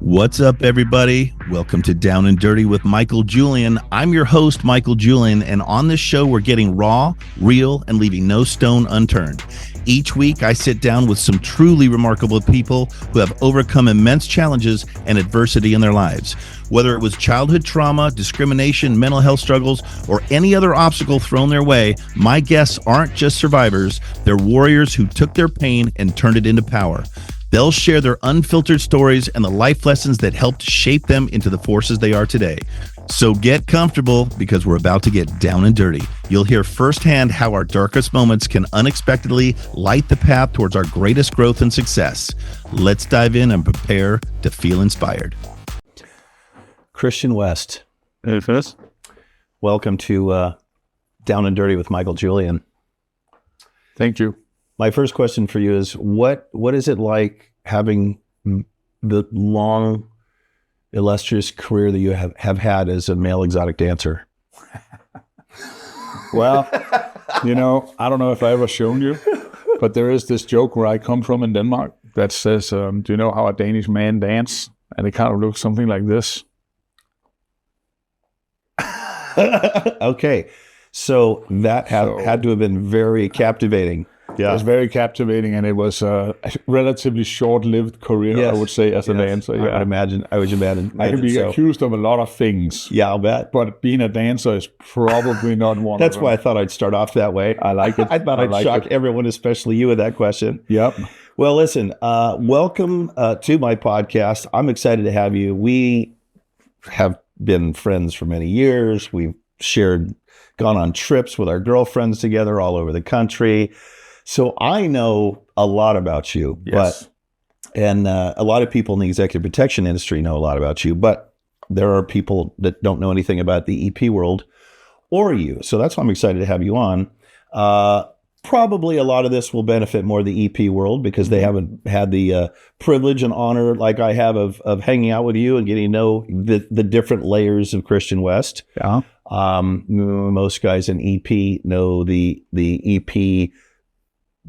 What's up, everybody? Welcome to Down and Dirty with Michael Julian. I'm your host, Michael Julian, and on this show, we're getting raw, real, and leaving no stone unturned. Each week, I sit down with some truly remarkable people who have overcome immense challenges and adversity in their lives. Whether it was childhood trauma, discrimination, mental health struggles, or any other obstacle thrown their way, my guests aren't just survivors, they're warriors who took their pain and turned it into power. They'll share their unfiltered stories and the life lessons that helped shape them into the forces they are today. So get comfortable because we're about to get down and dirty. You'll hear firsthand how our darkest moments can unexpectedly light the path towards our greatest growth and success. Let's dive in and prepare to feel inspired. Christian West. Hey, Fizz. Welcome to Down and Dirty with Michael Julian. Thank you. My first question for you is, what is it like having the long, illustrious career that you have had as a male exotic dancer? Well, I don't know if I ever shown you, but there is this joke where I come from in Denmark that says, do you know how a Danish man dance? And it kind of looks something like this. Okay. So that had to have been very captivating. Yeah. It was very captivating, and it was a relatively short-lived career, yes. I would say, as a dancer. Yeah. I would imagine. I can be accused of a lot of things. Yeah, I'll bet. But being a dancer is probably not one That's of them. why I thought I'd start off that way. I like it. I thought I'd shock everyone, especially you, with that question. Yep. Well, listen, welcome to my podcast. I'm excited to have you. We have been friends for many years. We've gone on trips with our girlfriends together all over the country. So I know a lot about you, yes. and a lot of people in the executive protection industry know a lot about you, but there are people that don't know anything about the EP world or you. So that's why I'm excited to have you on. Probably a lot of this will benefit more the EP world because they haven't had the privilege and honor like I have of hanging out with you and getting to know the different layers of Christian West. Yeah. Most guys in EP know the EP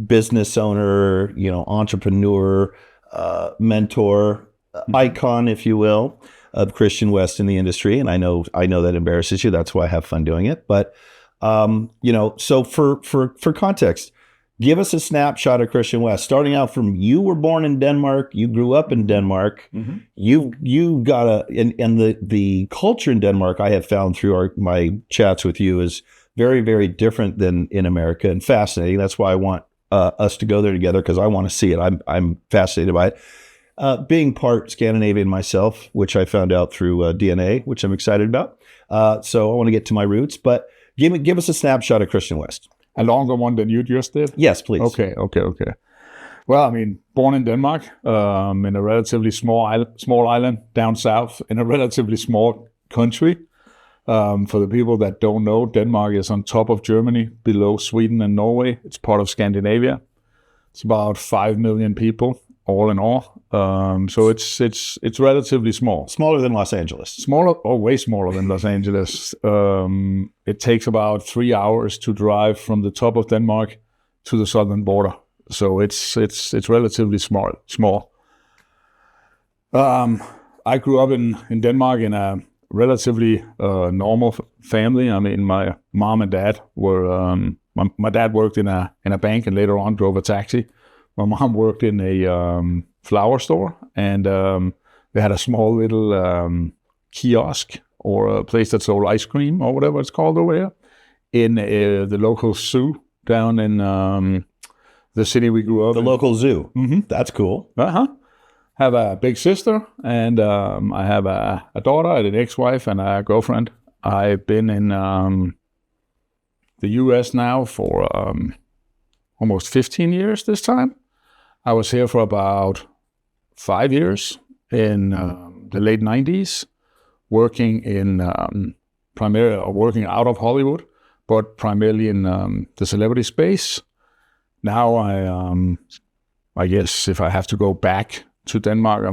business owner, entrepreneur, mentor, icon, if you will, of Christian West in the industry. And I know that embarrasses you. That's why I have fun doing it. But, so for context, give us a snapshot of Christian West, starting out from you were born in Denmark. You grew up in Denmark. Mm-hmm. You got and the culture in Denmark I have found through my chats with you is very, very different than in America and fascinating. That's why I want us to go there together because I want to see it. I'm fascinated by it. Being part Scandinavian myself, which I found out through DNA, which I'm excited about. So I want to get to my roots, but give us a snapshot of Christian West. A longer one than you just did? Yes, please. Okay. Well, born in Denmark, in a relatively small island down south, in a relatively small country. For the people that don't know, Denmark is on top of Germany, below Sweden and Norway. It's part of Scandinavia. It's about 5 million people, all in all. So it's relatively small. Smaller than Los Angeles. Way smaller than Los Angeles. It takes about 3 hours to drive from the top of Denmark to the southern border. So it's relatively small. I grew up in Denmark in a relatively normal family. My mom and dad were. My dad worked in a bank and later on drove a taxi. My mom worked in a flower store, and they had a small little kiosk or a place that sold ice cream or whatever it's called over here in the local zoo down in the city we grew up in. The local zoo. Mm-hmm. That's cool. Have a big sister, and I have a daughter, an ex-wife, and a girlfriend. I've been in the U.S. now for almost 15 years this time. I was here for about 5 years in the late 90s, working working out of Hollywood, but primarily in the celebrity space. Now I guess if I have to go back to Denmark,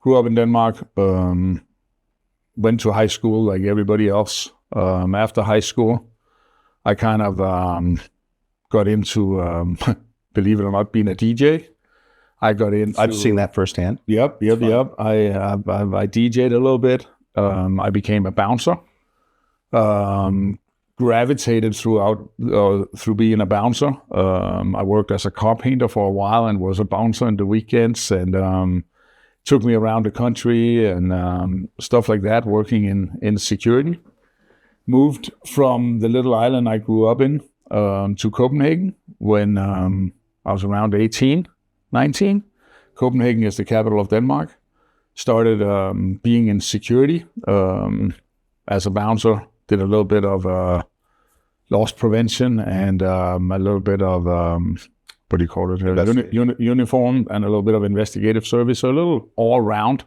grew up in Denmark, went to high school like everybody else. After high school, I kind of got into, believe it or not, being a DJ. I got into. I've seen that firsthand. Yep. I DJ'd a little bit. I became a bouncer. Gravitated through being a bouncer. I worked as a car painter for a while and was a bouncer on the weekends, and took me around the country and stuff like that, working in security. Moved from the little island I grew up in to Copenhagen when I was around 18, 19. Copenhagen is the capital of Denmark. Started being in security as a bouncer. Did a little bit of loss prevention and a little bit of, what do you call it? Uniform and a little bit of investigative service. So a little all around.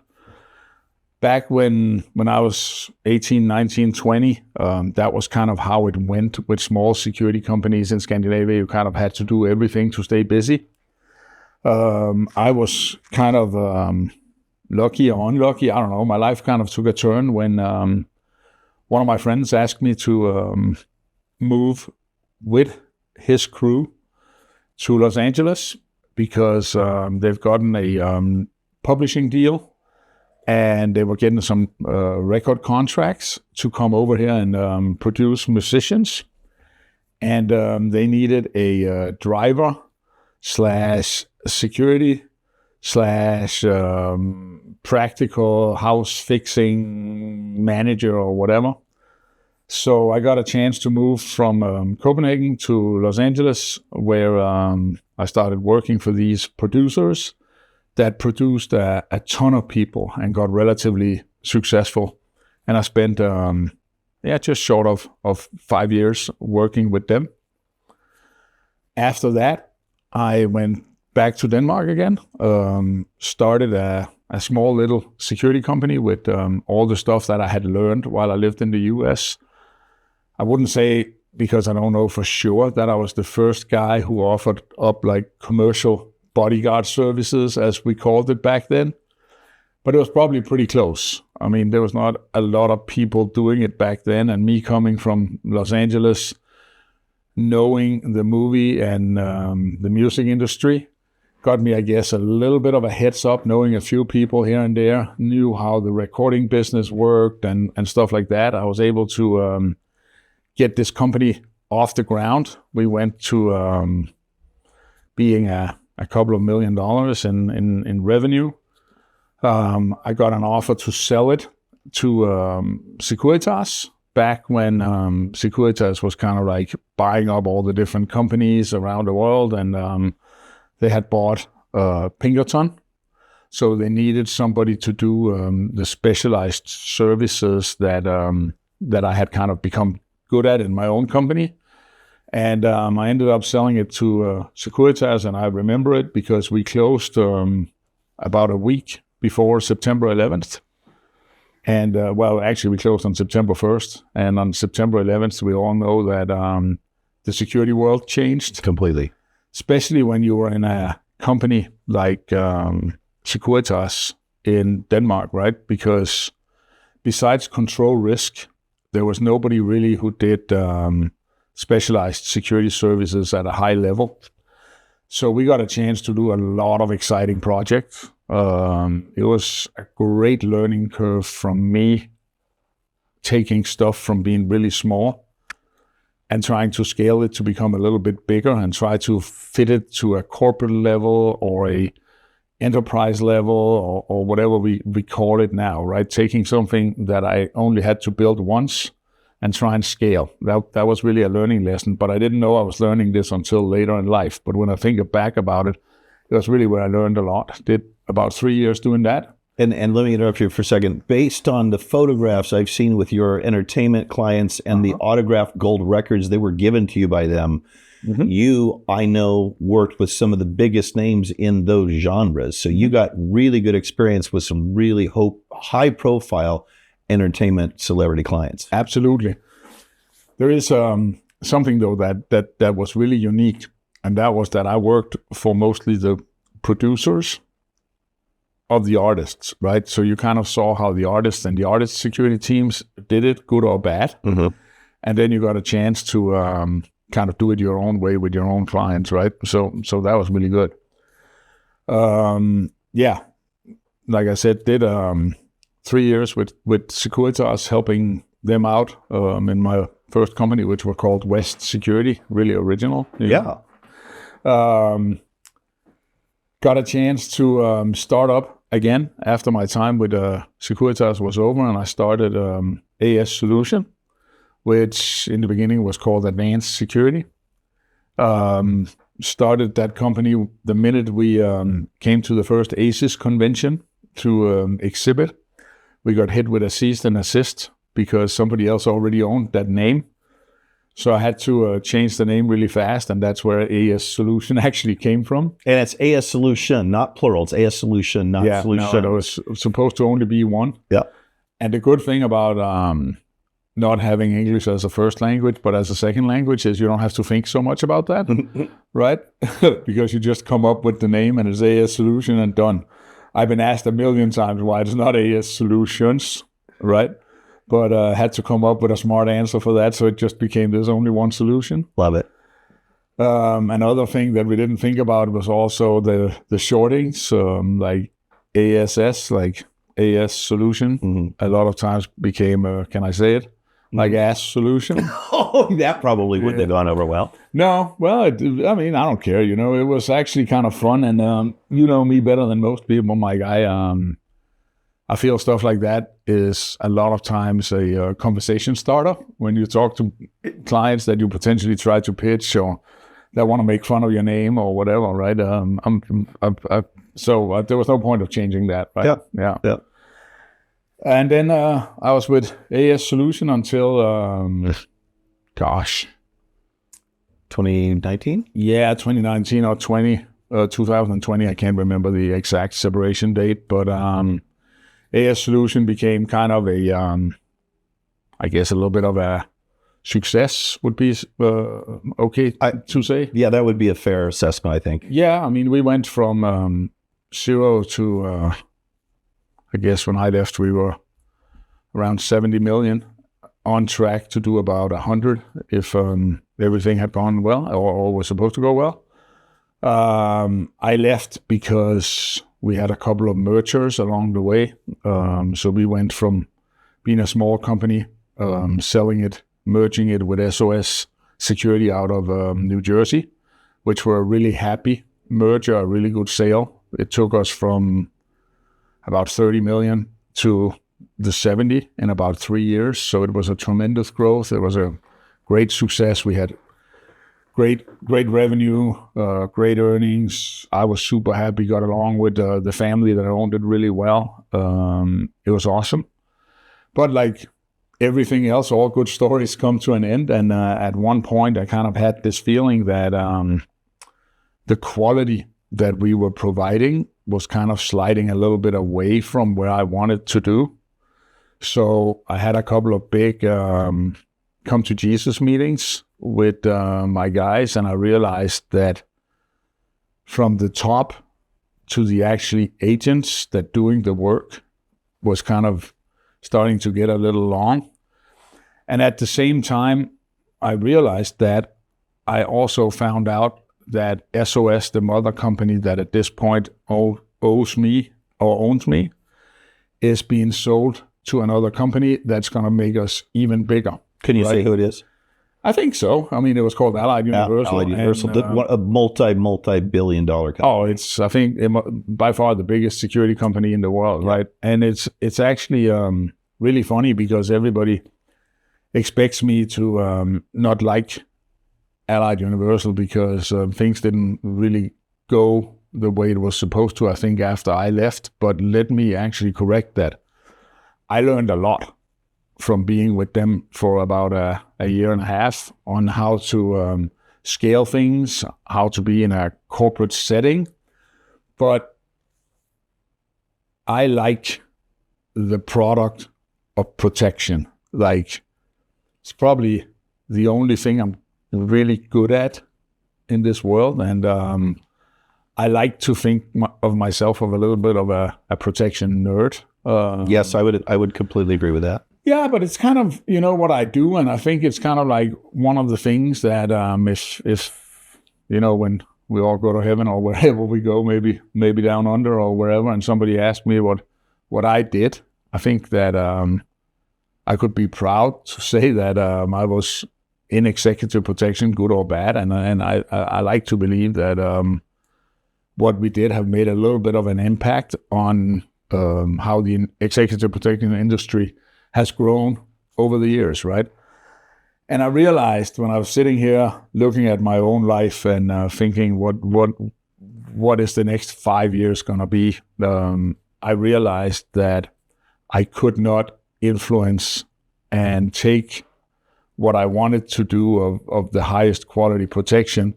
Back when I was 18, 19, 20, that was kind of how it went with small security companies in Scandinavia. You kind of had to do everything to stay busy. I was kind of lucky or unlucky. I don't know. My life kind of took a turn when one of my friends asked me to move with his crew to Los Angeles because they've gotten a publishing deal and they were getting some record contracts to come over here and produce musicians. And they needed a driver / security / practical house fixing manager or whatever. So I got a chance to move from Copenhagen to Los Angeles, where I started working for these producers that produced a ton of people and got relatively successful. And I spent just short of 5 years working with them. After that, I went back to Denmark again, started a small little security company with all the stuff that I had learned while I lived in the US. I wouldn't say, because I don't know for sure, that I was the first guy who offered up like commercial bodyguard services, as we called it back then. But it was probably pretty close. I mean, there was not a lot of people doing it back then. And me coming from Los Angeles, knowing the movie and the music industry, got me, I guess, a little bit of a heads up, knowing a few people here and there, knew how the recording business worked and stuff like that. I was able to get this company off the ground. We went to being a couple of $1 million in revenue. I got an offer to sell it to Securitas back when Securitas was kind of like buying up all the different companies around the world, and they had bought Pinkerton. So they needed somebody to do the specialized services that I had kind of become good at in my own company. And I ended up selling it to Securitas, and I remember it because we closed about a week before September 11th. And actually we closed on September 1st. And on September 11th, we all know that the security world changed. Completely. Especially when you were in a company like Securitas in Denmark, right? Because besides control risk, there was nobody really who did specialized security services at a high level. So we got a chance to do a lot of exciting projects. It was a great learning curve from me, taking stuff from being really small and trying to scale it to become a little bit bigger and try to fit it to a corporate level or a enterprise level or whatever we call it now, right? Taking something that I only had to build once and try and scale. That was really a learning lesson, but I didn't know I was learning this until later in life. But when I think back about it, it was really where I learned a lot. Did about 3 years doing that. And let me interrupt you for a second. Based on the photographs I've seen with your entertainment clients and the autographed gold records that were given to you by them, you, I know, worked with some of the biggest names in those genres. So you got really good experience with some really high-profile entertainment celebrity clients. Absolutely. There is something, though, that was really unique, and that was that I worked for mostly the producers of the artists, right? So you kind of saw how the artists and the artist security teams did it, good or bad. And then you got a chance to kind of do it your own way with your own clients, right? So that was really good. Yeah, like I said, did 3 years with Securitas, helping them out in my first company, which were called West Security, really original. Yeah. Got a chance to start up again after my time with Securitas was over, and I started AS Solution, which in the beginning was called Advanced Security. Started that company the minute we came to the first ASIS convention to exhibit. We got hit with a cease and assist because somebody else already owned that name. So I had to change the name really fast, and that's where AS Solution actually came from. And it's AS Solution, not plural. It's AS Solution, not Solution. No, it was supposed to only be one. Yeah. And the good thing about not having English as a first language, but as a second language, is you don't have to think so much about that, right? Because you just come up with the name and it's AS Solution and done. I've been asked a million times why it's not AS Solutions, right? But had to come up with a smart answer for that, so it just became there's only one solution. Love it. Another thing that we didn't think about was also the shortings, like ASS, like AS Solution. Mm-hmm. A lot of times became, can I say it? Like AS Solution. Oh, that probably wouldn't have gone over well. No, well, I don't care. You know, it was actually kind of fun, and you know me better than most people, Mike. I feel stuff like that is a lot of times a conversation starter when you talk to clients that you potentially try to pitch or that want to make fun of your name or whatever, right? So there was no point of changing that, right? Yeah. And then I was with AS Solution until, 2019? Yeah, 2019 or 2020. I can't remember the exact separation date, but AS Solution became kind of a, I guess a little bit of a success would be okay to say. Yeah, that would be a fair assessment, I think. Yeah, I mean, we went from 0 to, I guess when I left, we were around 70 million, on track to do about 100 if everything had gone well or was supposed to go well. I left because we had a couple of mergers along the way. So we went from being a small company, selling it, merging it with SOS Security out of New Jersey, which were a really happy merger, a really good sale. It took us from about 30 million to the 70 in about 3 years. So it was a tremendous growth. It was a great success. We had great revenue, great earnings. I was super happy, got along with the family that owned it really well. It was awesome. But like everything else, all good stories come to an end. And at one point, I kind of had this feeling that the quality that we were providing was kind of sliding a little bit away from where I wanted to do. So I had a couple of big come to Jesus meetings with my guys, and I realized that from the top to the actually agents that doing the work was kind of starting to get a little long. And at the same time, I realized that I also found out that SOS, the mother company that at this point owes me or owns me, is being sold to another company that's going to make us even bigger. Can you say who it is? I think so. I mean, it was called Allied Universal. Allied Universal, a multi-billion-dollar company. Oh, it's, I think, by far the biggest security company in the world, right? And it's actually really funny because everybody expects me to not like Allied Universal because things didn't really go the way it was supposed to, I think, after I left. But let me actually correct that. I learned a lot from being with them for about a year and a half on how to scale things, how to be in a corporate setting. But I like the product of protection. Like, it's probably the only thing I'm really good at in this world. And I like to think of myself as a little bit of a protection nerd. Yes, I would completely agree with that. Yeah, but it's kind of, what I do. And I think it's kind of like one of the things that if when we all go to heaven or wherever we go, maybe down under or wherever, and somebody asked me what I did, I think that I could be proud to say that I was in executive protection, good or bad, and I like to believe that what we did have made a little bit of an impact on how the executive protection industry has grown over the years, right? And I realized when I was sitting here looking at my own life and thinking, what is the next 5 years going to be? I realized that I could not influence and take what I wanted to do of the highest quality protection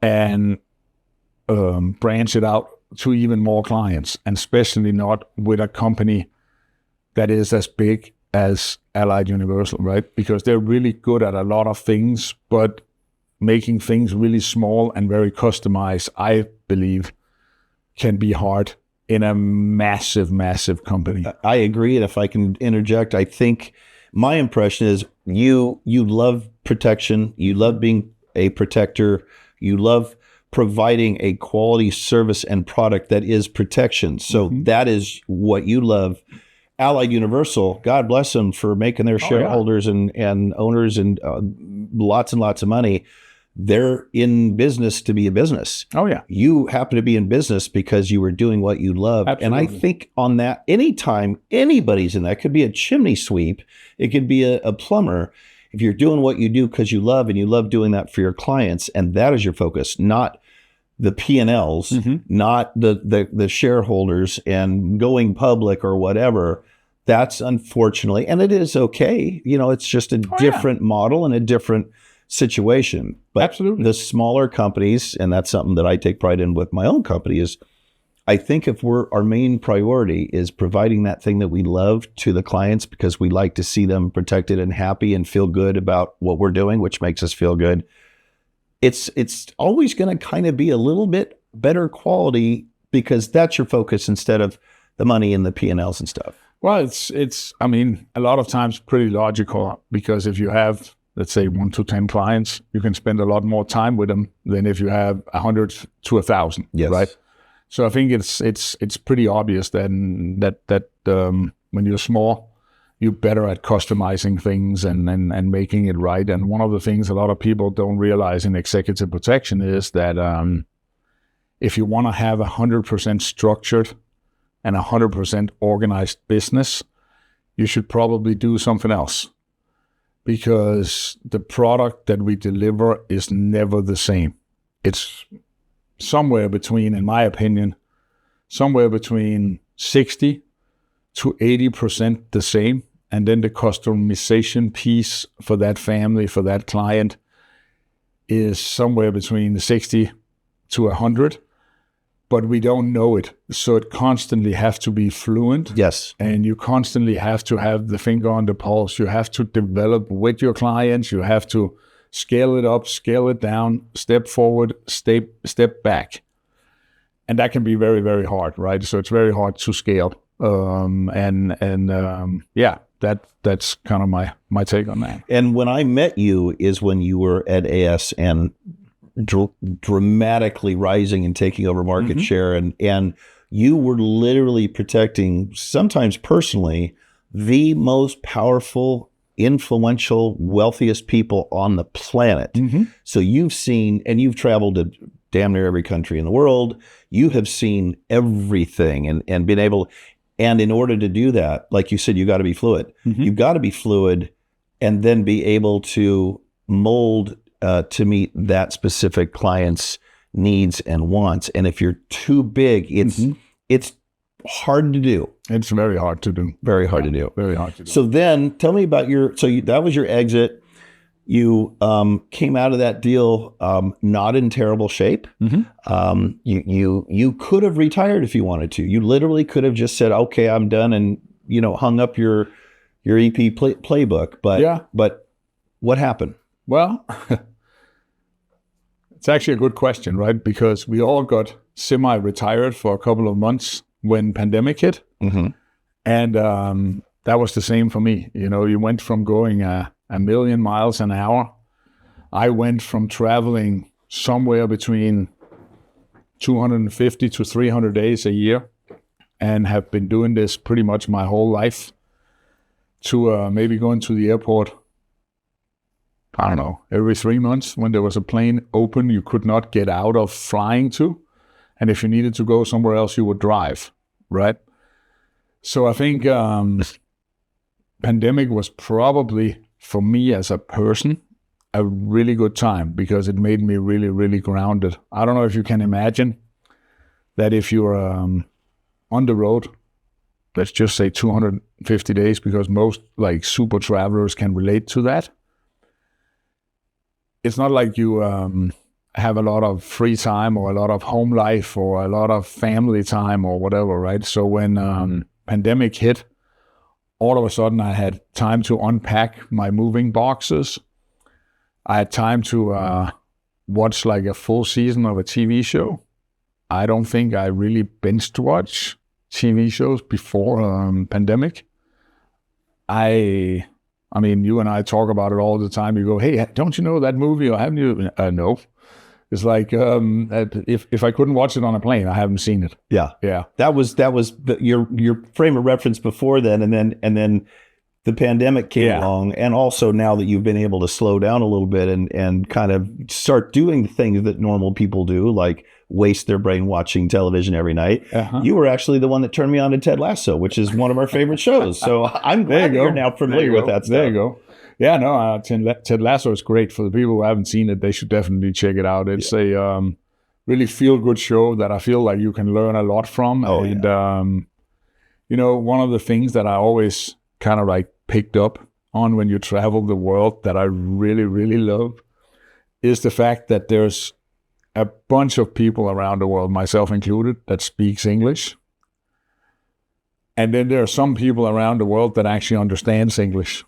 and branch it out to even more clients, and especially not with a company that is as big as Allied Universal, right? Because they're really good at a lot of things, but making things really small and very customized, I believe, can be hard in a massive, massive company. I agree. And if I can interject, I think my impression is you love protection. You love being a protector. You love providing a quality service and product that is protection. So that is what you love. Allied Universal, God bless them for making their shareholders and owners and lots of money. They're in business to be a business. Oh, yeah. You happen to be in business because you were doing what you love. Absolutely. And I think on that, anytime anybody's in that, could be a chimney sweep, it could be a plumber. If you're doing what you do because you love, and you love doing that for your clients, and that is your focus, not the P&Ls, not the shareholders and going public or whatever, that's unfortunately, and it is okay. It's just a different model and a different situation. But absolutely, the smaller companies, and that's something that I take pride in with my own company, is I think if our main priority is providing that thing that we love to the clients because we like to see them protected and happy and feel good about what we're doing, which makes us feel good, it's always going to kind of be a little bit better quality because that's your focus instead of the money and the P&Ls and stuff. Well, it's I mean, a lot of times pretty logical, because if you have, let's say, 1 to 10 clients, you can spend a lot more time with them than if you have 100 to 1,000, yes. Right? So I think it's pretty obvious then that when you're small, you're better at customizing things and making it right. And one of the things a lot of people don't realize in executive protection is that if you want to have 100% structured and 100% organized business, you should probably do something else, because the product that we deliver is never the same. It's somewhere between, in my opinion, somewhere between 60 to 80% the same. And then the customization piece for that family, for that client, is somewhere between 60 to 100. But we don't know it. So it constantly has to be fluent. Yes. And you constantly have to have the finger on the pulse. You have to develop with your clients. You have to scale it up, scale it down, step forward, step back. And that can be very, very hard, right? So it's very hard to scale. That's kind of my take on that. And when I met you is when you were at AS and dramatically rising and taking over market share, and you were literally protecting, sometimes personally, the most powerful, influential, wealthiest people on the planet. So you've seen, and you've traveled to damn near every country in the world. You have seen everything and been able, and in order to do that, like you said, you got to be fluid. You've got to be fluid and then be able to mold to meet that specific client's needs and wants. And if you're too big, it's hard to do. It's very hard to do. Very hard to do. Very hard to do. So then tell me about that was your exit. You came out of that deal not in terrible shape. You could have retired if you wanted to. You literally could have just said, okay, I'm done, and hung up your EP playbook. But what happened? Well, it's actually a good question, right? Because we all got semi-retired for a couple of months when pandemic hit. And that was the same for me. You went from going a million miles an hour. I went from traveling somewhere between 250 to 300 days a year and have been doing this pretty much my whole life, to maybe going to the airport, I don't know, every 3 months when there was a plane open you could not get out of flying to. And if you needed to go somewhere else, you would drive, right? So I think pandemic was probably, for me as a person, a really good time because it made me really, really grounded. I don't know if you can imagine that if you're on the road, let's just say 250 days, because most like super travelers can relate to that. It's not like you have a lot of free time or a lot of home life or a lot of family time or whatever, right? So when pandemic hit, all of a sudden I had time to unpack my moving boxes. I had time to watch like a full season of a TV show. I don't think I really binged watch TV shows before pandemic. I mean, you and I talk about it all the time. You go, hey, don't you know that movie, or haven't you? No. It's like if I couldn't watch it on a plane, I haven't seen it. Yeah. That was your frame of reference before then, and then the pandemic came along, and also now that you've been able to slow down a little bit and kind of start doing the things that normal people do, like waste their brain watching television every night. You were actually the one that turned me on to Ted Lasso, which is one of our favorite shows. So I'm glad you're now familiar with that stuff. There you go. Yeah, no, Ted Lasso is great. For the people who haven't seen it, they should definitely check it out. It's a really feel-good show that I feel like you can learn a lot from. You know, one of the things that I always kind of like picked up on when you travel the world that I really, really love is the fact that there's a bunch of people around the world, myself included, that speaks English. And then there are some people around the world that actually understands English.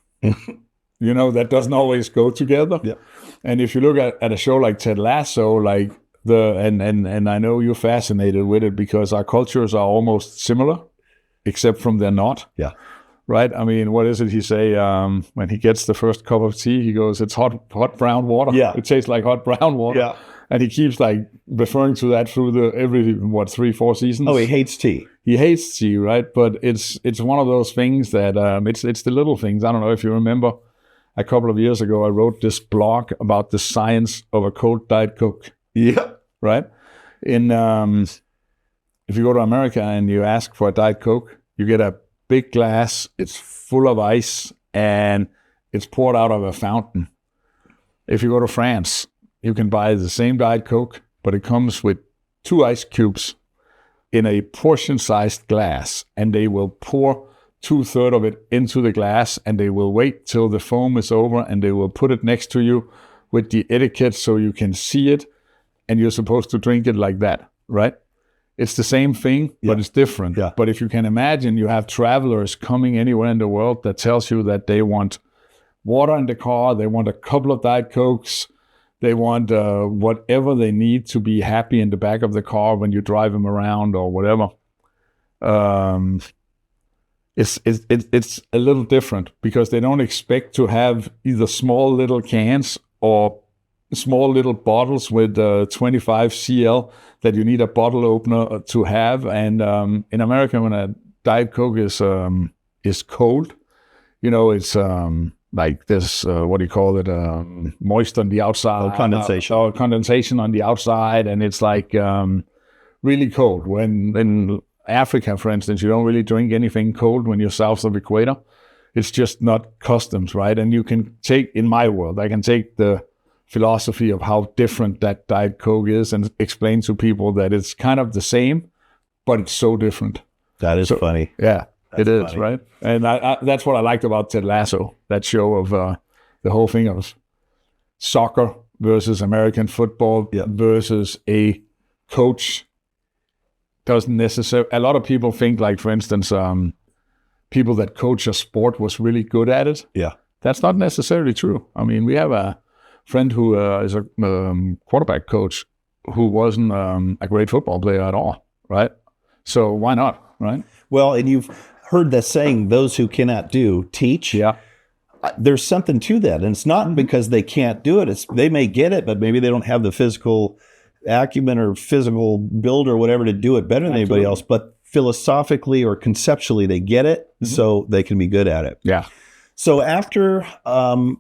You know, that doesn't always go together. Yeah. And if you look at a show like Ted Lasso, like and I know you're fascinated with it because our cultures are almost similar, except from they're not. Yeah. Right? I mean, what is it he say when he gets the first cup of tea? He goes, it's hot brown water. Yeah. It tastes like hot brown water. Yeah. And he keeps like referring to that through every 3-4 seasons. Oh, he hates tea. He hates tea, right? But it's one of those things that it's the little things. I don't know if you remember, a couple of years ago, I wrote this blog about the science of a cold Diet Coke. Yeah. Right? If you go to America and you ask for a Diet Coke, you get a big glass, it's full of ice, and it's poured out of a fountain. If you go to France, you can buy the same Diet Coke, but it comes with 2 ice cubes in a portion-sized glass, and they will pour 2/3 of it into the glass, and they will wait till the foam is over, and they will put it next to you with the etiquette so you can see it, and you're supposed to drink it like that, right? It's the same thing, but it's different. Yeah. But if you can imagine, you have travelers coming anywhere in the world that tells you that they want water in the car, they want a couple of Diet Cokes, they want whatever they need to be happy in the back of the car when you drive them around or whatever. It's a little different because they don't expect to have either small little cans or small little bottles with 25 cl that you need a bottle opener to have. And in America, when a Diet Coke is cold, you know, it's like there's what do you call it? Moist on the outside, condensation, or condensation on the outside, and it's like really cold. When in Africa, for instance, you don't really drink anything cold when you're south of equator. It's just not customs, right? And you can take, in my world, I can take the philosophy of how different that Diet Coke is and explain to people that it's kind of the same, but it's so different. That is funny. Yeah, That's it is, funny. right? And I that's what I liked about Ted Lasso, that show of the whole thing of soccer versus American football versus a coach. Doesn't necessarily, a lot of people think, like, for instance, people that coach a sport was really good at it. Yeah. That's not necessarily true. I mean, we have a friend who is a quarterback coach who wasn't a great football player at all, right? So why not, right? Well, and you've heard the saying, those who cannot do, teach. Yeah. There's something to that. And it's not because they can't do it. It's they may get it, but maybe they don't have the physical acumen or physical build or whatever to do it better than anybody else, but philosophically or conceptually they get it, so they can be good at it. Yeah. So after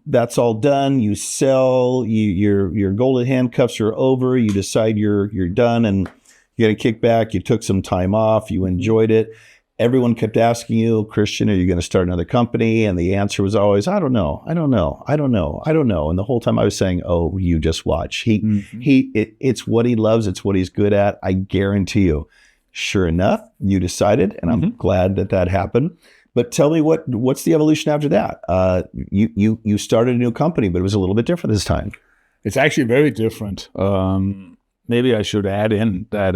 that's all done, you sell, your golden handcuffs are over, you decide you're done and you get a kickback, you took some time off, you enjoyed it. Everyone kept asking you, Christian, are you going to start another company? And the answer was always, I don't know. And the whole time I was saying, oh, you just watch. It's what he loves. It's what he's good at. I guarantee you. Sure enough, you decided, and I'm glad that happened. But tell me what's the evolution after that? You started a new company, but it was a little bit different this time. It's actually very different. Maybe I should add in that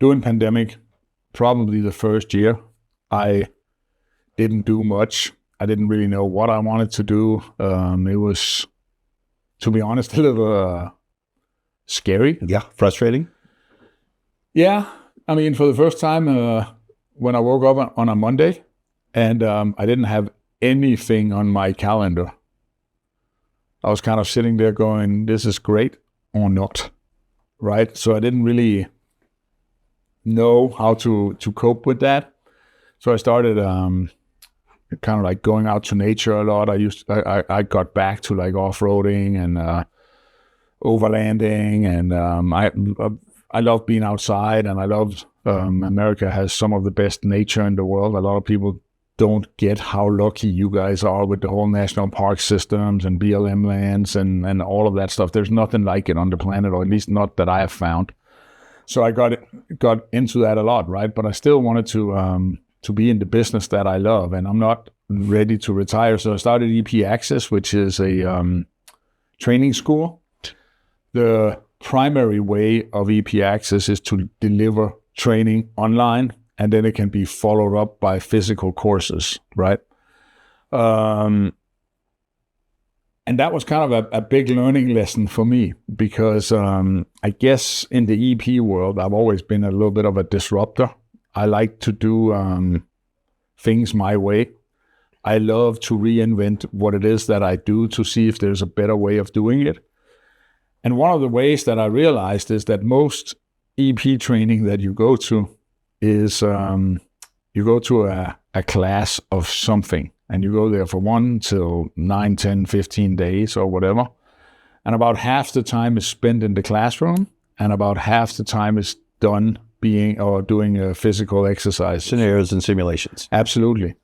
during pandemic, probably the first year, I didn't do much. I didn't really know what I wanted to do. It was, to be honest, a little scary. Yeah, frustrating. Yeah. I mean, for the first time, when I woke up on a Monday and I didn't have anything on my calendar, I was kind of sitting there going, this is great or not, right? So I didn't really know how to cope with that. So I started kind of like going out to nature a lot. I got back to like off-roading and overlanding, and I love being outside, and I love America has some of the best nature in the world. A lot of people don't get how lucky you guys are with the whole national park systems and BLM lands and all of that stuff. There's nothing like it on the planet, or at least not that I have found. So I got into that a lot, right? But I still wanted to be in the business that I love, and I'm not ready to retire. So I started EP Access, which is a training school. The primary way of EP Access is to deliver training online, and then it can be followed up by physical courses, right? And that was kind of a big learning lesson for me, because I guess in the EP world, I've always been a little bit of a disruptor. I like to do things my way. I love to reinvent what it is that I do to see if there's a better way of doing it. And one of the ways that I realized is that most EP training that you go to is you go to a class of something. And you go there for 1 till 9, 10, 15 days or whatever. And about half the time is spent in the classroom, and about half the time is done doing a physical exercise. Scenarios and simulations. Absolutely.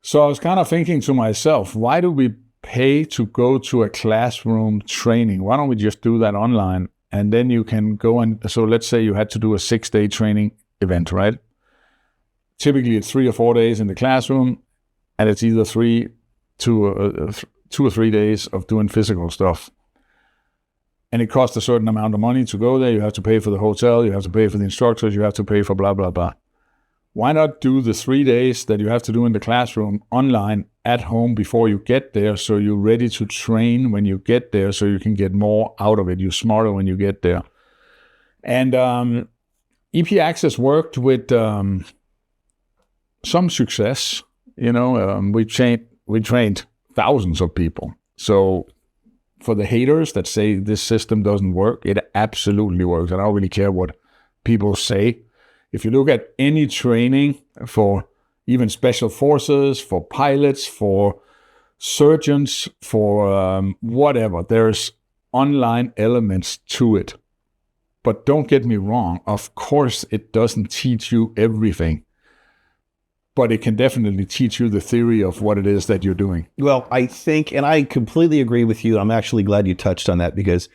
So I was kind of thinking to myself, why do we pay to go to a classroom training? Why don't we just do that online? And then you can go so let's say you had to do a 6-day training event, right? Typically it's 3 or 4 days in the classroom, and it's either 2 or 3 days of doing physical stuff. And it costs a certain amount of money to go there. You have to pay for the hotel, you have to pay for the instructors, you have to pay for blah, blah, blah. Why not do the 3 days that you have to do in the classroom online at home before you get there, so you're ready to train when you get there, so you can get more out of it. You're smarter when you get there. And EP Access worked with some success. We trained thousands of people. So for the haters that say this system doesn't work, it absolutely works. And I don't really care what people say. If you look at any training for even special forces, for pilots, for surgeons, for whatever, there's online elements to it. But don't get me wrong. Of course, it doesn't teach you everything. But it can definitely teach you the theory of what it is that you're doing. Well, I think, and I completely agree with you. I'm actually glad you touched on that, because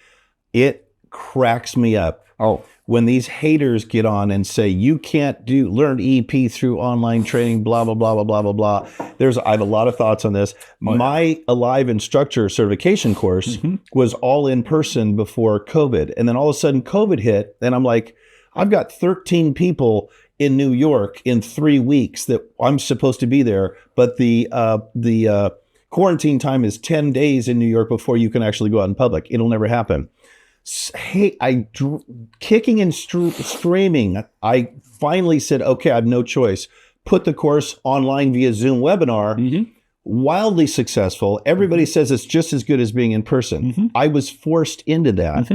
it cracks me up. Oh, when these haters get on and say, you can't learn EP through online training, blah, blah, blah, blah, blah, blah, blah. I have a lot of thoughts on this. My Alive Instructor certification course was all in person before COVID. And then all of a sudden COVID hit, and I'm like, I've got 13 people in New York in 3 weeks that I'm supposed to be there, but the quarantine time is 10 days in New York before you can actually go out in public. It'll never happen. Hey, kicking and screaming, I finally said, okay, I have no choice. Put the course online via Zoom webinar. Wildly successful. Everybody says it's just as good as being in person. I was forced into that.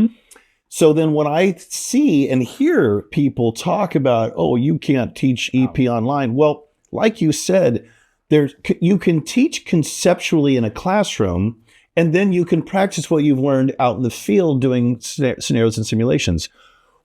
So then when I see and hear people talk about, oh, you can't teach EP online. Well, like you said, you can teach conceptually in a classroom, and then you can practice what you've learned out in the field doing scenarios and simulations.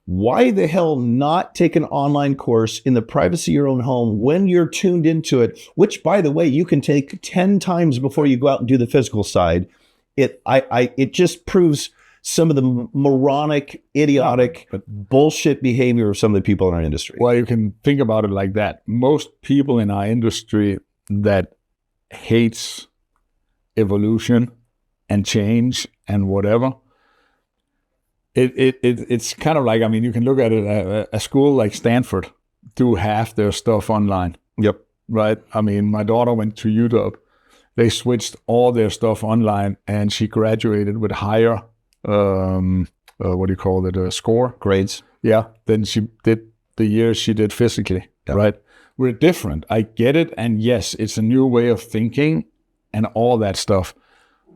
Why the hell not take an online course in the privacy of your own home when you're tuned into it, which, by the way, you can take 10 times before you go out and do the physical side. It just proves some of the moronic, idiotic, bullshit behavior of some of the people in our industry. Well, you can think about it like that. Most people in our industry that hates evolution and change and whatever, it's kind of like, I mean, you can look at it, a school like Stanford do half their stuff online. Yep. Right? I mean, my daughter went to UW. They switched all their stuff online, and she graduated with higher, what do you call it, score? Grades. Yeah, than she did the years she did physically, Yep. right? We're different. I get it, and yes, it's a new way of thinking and all that stuff.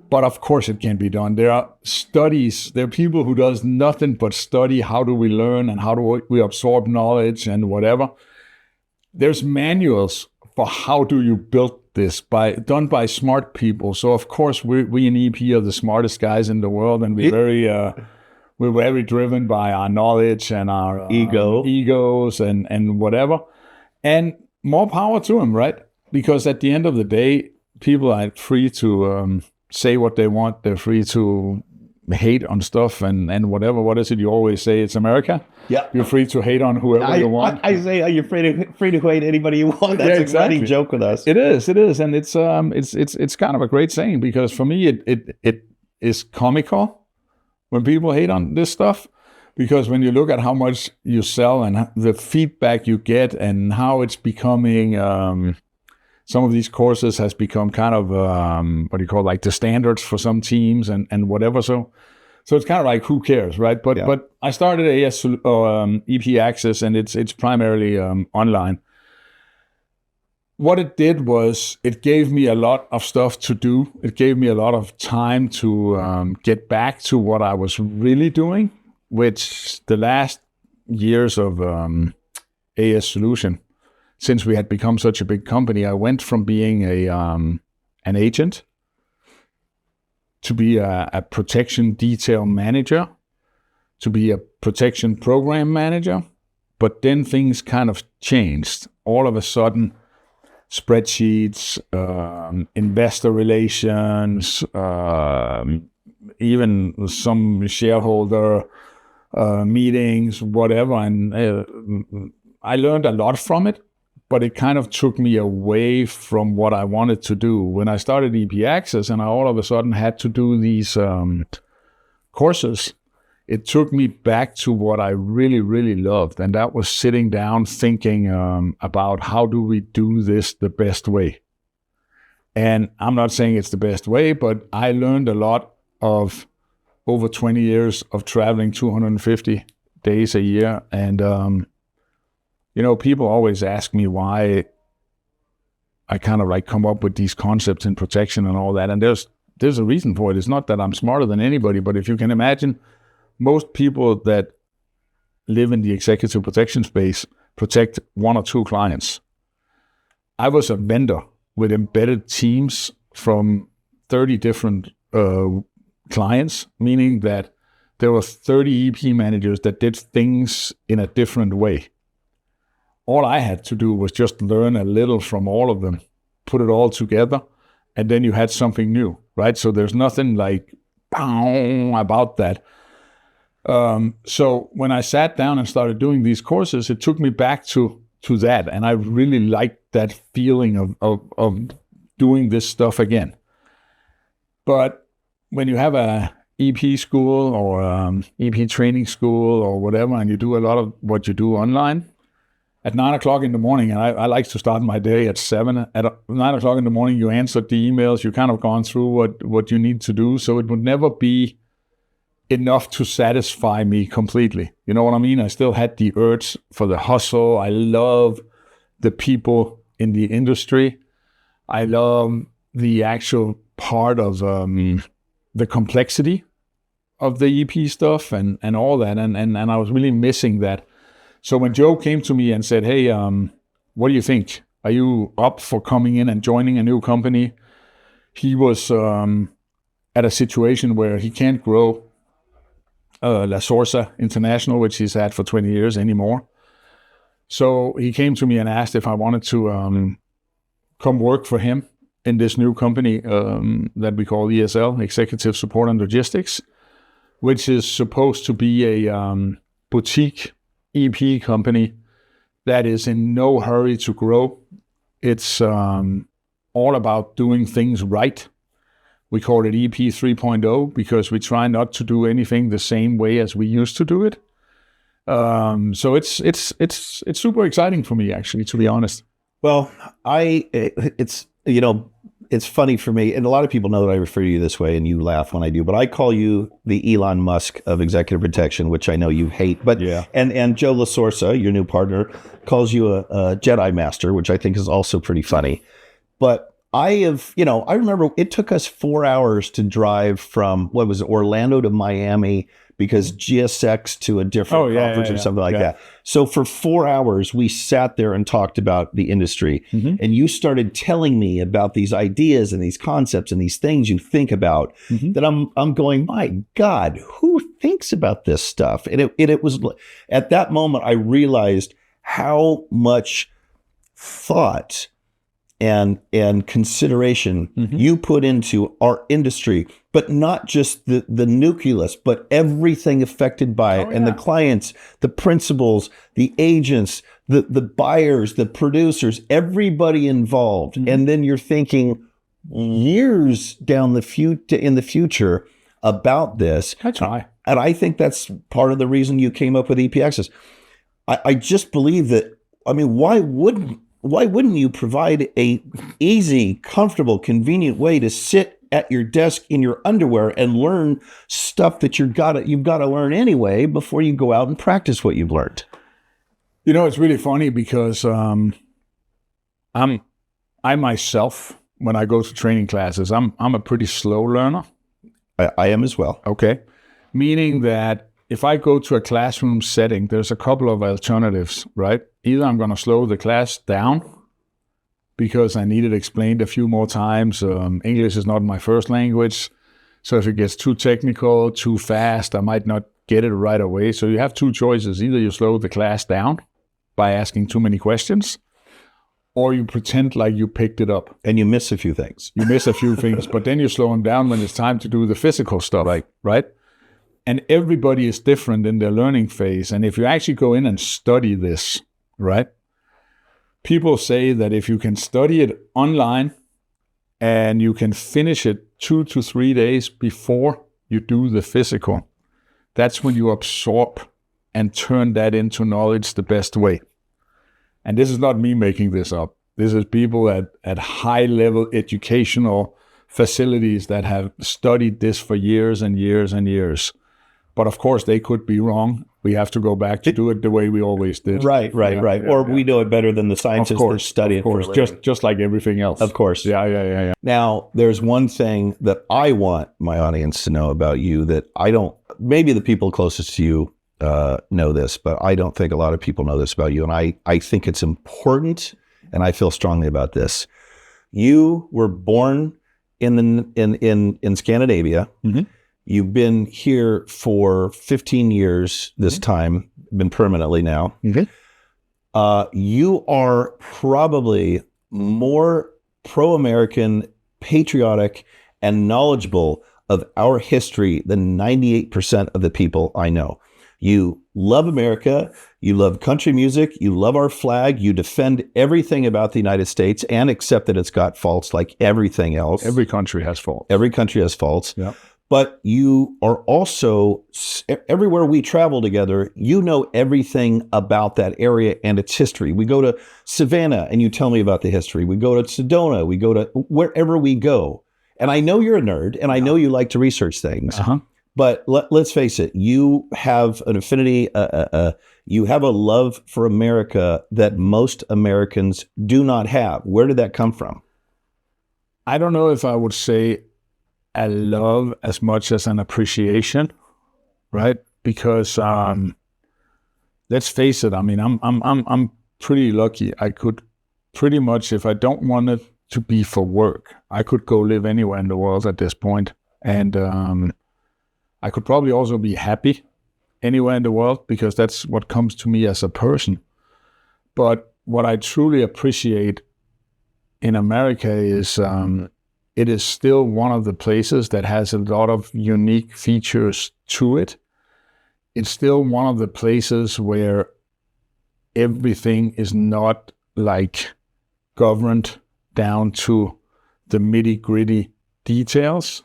But of course it can be done. There are studies, there are people who does nothing but study how do we learn and how do we absorb knowledge and whatever. There's manuals for how do you build this done by smart people. So of course we in EP are the smartest guys in the world, and we're very driven by our knowledge and our egos and whatever. And more power to them, right? Because at the end of the day, people are free to say what they want. They're free to hate on stuff and whatever. What is it you always say? It's America. Yeah. You're free to hate on whoever you want. I say you're free to hate anybody you want. That's Yeah, exactly. a running joke with us. It is, and it's kind of a great saying, because for me it is comical when people hate on this stuff, because when you look at how much you sell and the feedback you get and how it's becoming, some of these courses has become kind of what do you call, like the standards for some teams and whatever. So it's kind of like, who cares, right? But I started EP Access, and it's primarily online. What it did was it gave me a lot of stuff to do. It gave me a lot of time to get back to what I was really doing, which the last years of AS Solution, since we had become such a big company, I went from being an agent to be a protection detail manager, to be a protection program manager. But then things kind of changed. All of a sudden, spreadsheets, investor relations, even some shareholder meetings, whatever. And I learned a lot from it, but it kind of took me away from what I wanted to do. When I started EP Access and I all of a sudden had to do these courses, it took me back to what I really, really loved. And that was sitting down thinking about how do we do this the best way. And I'm not saying it's the best way, but I learned a lot of over 20 years of traveling 250 days a year. And, people always ask me why I kind of like come up with these concepts in protection and all that. And there's a reason for it. It's not that I'm smarter than anybody, but if you can imagine, most people that live in the executive protection space protect one or two clients. I was a vendor with embedded teams from 30 different clients, meaning that there were 30 EP managers that did things in a different way. All I had to do was just learn a little from all of them, put it all together, and then you had something new, right? So there's nothing like about that. So when I sat down and started doing these courses, it took me back to that. And I really liked that feeling of doing this stuff again. But when you have a EP school or EP training school or whatever, and you do a lot of what you do online, at 9 o'clock in the morning, and I like to start my day at 7. At 9 o'clock in the morning, you answered the emails, you kind of gone through what you need to do. So it would never be enough to satisfy me completely. You know what I mean? I still had the urge for the hustle. I love the people in the industry. I love the actual part of the complexity of the EP stuff and all that, and I was really missing that. So when Joe came to me and said, "Hey, what do you think? Are you up for coming in and joining a new company?" He was at a situation where he can't grow La Sorsa International, which he's had for 20 years, anymore. So he came to me and asked if I wanted to come work for him in this new company that we call ESL, Executive Support and Logistics, which is supposed to be a boutique EP company that is in no hurry to grow. It's all about doing things right. We call it EP 3.0 because we try not to do anything the same way as we used to do it. So it's super exciting for me, actually, to be honest. Well, it's funny for me, and a lot of people know that I refer to you this way, and you laugh when I do, but I call you the Elon Musk of executive protection, which I know you hate. But yeah. And Joe La Sorsa, your new partner, calls you a Jedi Master, which I think is also pretty funny. But I remember it took us 4 hours to drive from, what was it, Orlando to Miami, because GSX to a different conference or something like that. So for 4 hours, we sat there and talked about the industry. Mm-hmm. And you started telling me about these ideas and these concepts and these things you think about, mm-hmm. that I'm going, my God, who thinks about this stuff? And it was, at that moment, I realized how much thought and consideration, mm-hmm. you put into our industry, but not just the nucleus, but everything affected by it, and the clients, the principals, the agents, the buyers, the producers, everybody involved. Mm-hmm. And then you're thinking years down in the future about this. That's right. And I think that's part of the reason you came up with EP Access. I just believe that, I mean, why wouldn't you provide a easy, comfortable, convenient way to sit at your desk in your underwear and learn stuff that you've got to learn anyway before you go out and practice what you've learned? You know, it's really funny because I myself, when I go to training classes, I'm a pretty slow learner. I am as well. Okay. Meaning that if I go to a classroom setting, there's a couple of alternatives, right? Either I'm going to slow the class down because I need it explained a few more times. English is not my first language. So if it gets too technical, too fast, I might not get it right away. So you have two choices. Either you slow the class down by asking too many questions, or you pretend like you picked it up. And you miss a few things. You miss a few things, but then you slow them down when it's time to do the physical stuff, right? And everybody is different in their learning phase. And if you actually go in and study this, right? People say that if you can study it online and you can finish it 2 to 3 days before you do the physical, that's when you absorb and turn that into knowledge the best way. And this is not me making this up. This is people at high-level educational facilities that have studied this for years and years and years. But of course, they could be wrong. We have to go back to do it the way we always did. Right. Or we know it better than the scientists that study it. Of course, just like everything else. Of course. Yeah. Now, there's one thing that I want my audience to know about you that I don't, maybe the people closest to you know this, but I don't think a lot of people know this about you. And I think it's important, and I feel strongly about this. You were born in Scandinavia. Mm-hmm. You've been here for 15 years this time, been permanently now. Mm-hmm. You are probably more pro-American, patriotic, and knowledgeable of our history than 98% of the people I know. You love America, you love country music, you love our flag, you defend everything about the United States and accept that it's got faults like everything else. Every country has faults. Every country has faults. Yeah. But you are also, everywhere we travel together, you know everything about that area and its history. We go to Savannah and you tell me about the history. We go to Sedona, we go to wherever we go. And I know you're a nerd and I know you like to research things. Uh-huh. But let's face it, you have an affinity, you have a love for America that most Americans do not have. Where did that come from? I don't know if I would say a love as much as an appreciation right? Because let's face it. I mean, I'm pretty lucky. I could pretty much, if I don't want it to be for work, I could go live anywhere in the world at this point, and I could probably also be happy anywhere in the world because that's what comes to me as a person. But what I truly appreciate in America is it is still one of the places that has a lot of unique features to it. It's still one of the places where everything is not like governed down to the nitty-gritty details.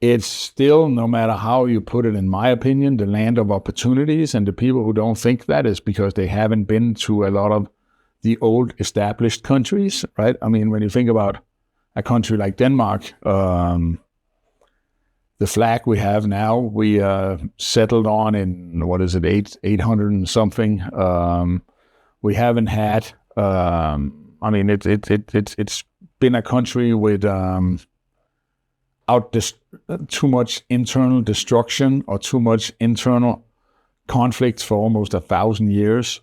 It's still, no matter how you put it, in my opinion, the land of opportunities. And the people who don't think that is because they haven't been to a lot of the old established countries, right? I mean, when you think about a country like Denmark, the flag we have now, we settled on in, 800 and something. We haven't had, I mean, it's been a country with too much internal destruction or too much internal conflicts for almost 1,000 years.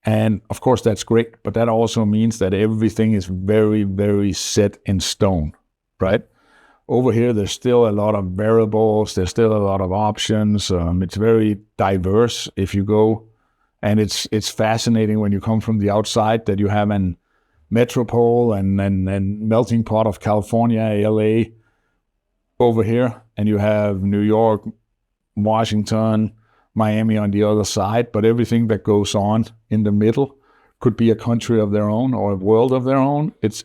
And of course, that's great, but that also means that everything is very, very set in stone, right? Over here, there's still a lot of variables. There's still a lot of options. It's very diverse if you go. And it's fascinating when you come from the outside that you have an metropole and melting pot of California, LA over here, and you have New York, Washington, Miami on the other side, but everything that goes on in the middle could be a country of their own or a world of their own. It's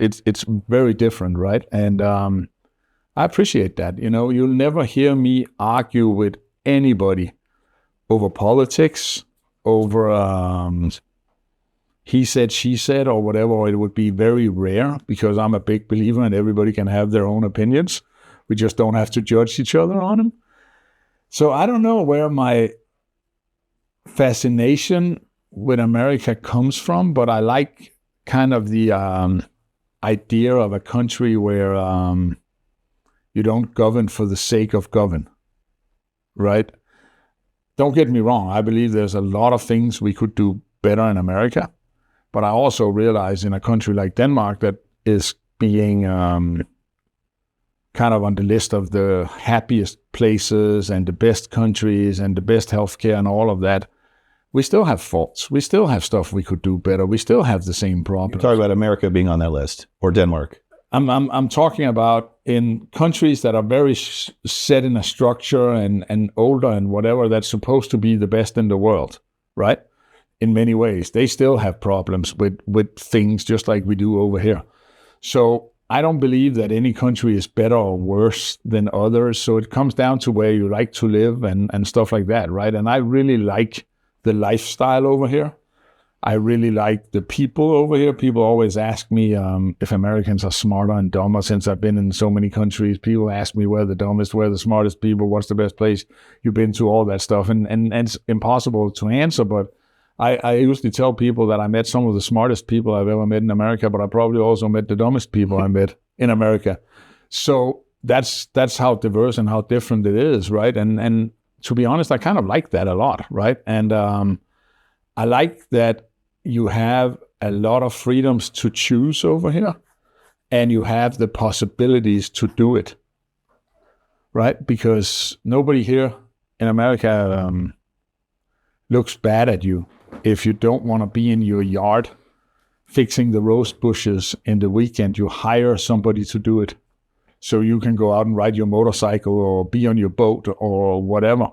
very different, right? And I appreciate that. You know, you'll never hear me argue with anybody over politics, over he said, she said, or whatever. It would be very rare because I'm a big believer and everybody can have their own opinions. We just don't have to judge each other on them. So I don't know where my fascination with America comes from, but I like kind of the idea of a country where you don't govern for the sake of govern, right? Don't get me wrong. I believe there's a lot of things we could do better in America, but I also realize in a country like Denmark that is being kind of on the list of the happiest places and the best countries and the best healthcare and all of that, we still have faults. We still have stuff we could do better. We still have the same problems. You're talking about America being on that list, or Denmark? I'm talking about in countries that are very set in a structure and older and whatever, that's supposed to be the best in the world, right? In many ways, they still have problems with things just like we do over here. So I don't believe that any country is better or worse than others. So it comes down to where you like to live and stuff like that, right? And I really like the lifestyle over here. I really like the people over here. People always ask me if Americans are smarter and dumber. Since I've been in so many countries, people ask me where the dumbest, where the smartest people, what's the best place you've been to, all that stuff. And it's impossible to answer, but I usually tell people that I met some of the smartest people I've ever met in America, but I probably also met the dumbest people I met in America. So that's how diverse and how different it is, right? And to be honest, I kind of like that a lot, right? And I like that you have a lot of freedoms to choose over here, and you have the possibilities to do it, right? Because nobody here in America looks bad at you if you don't want to be in your yard fixing the rose bushes in the weekend. You hire somebody to do it so you can go out and ride your motorcycle or be on your boat or whatever.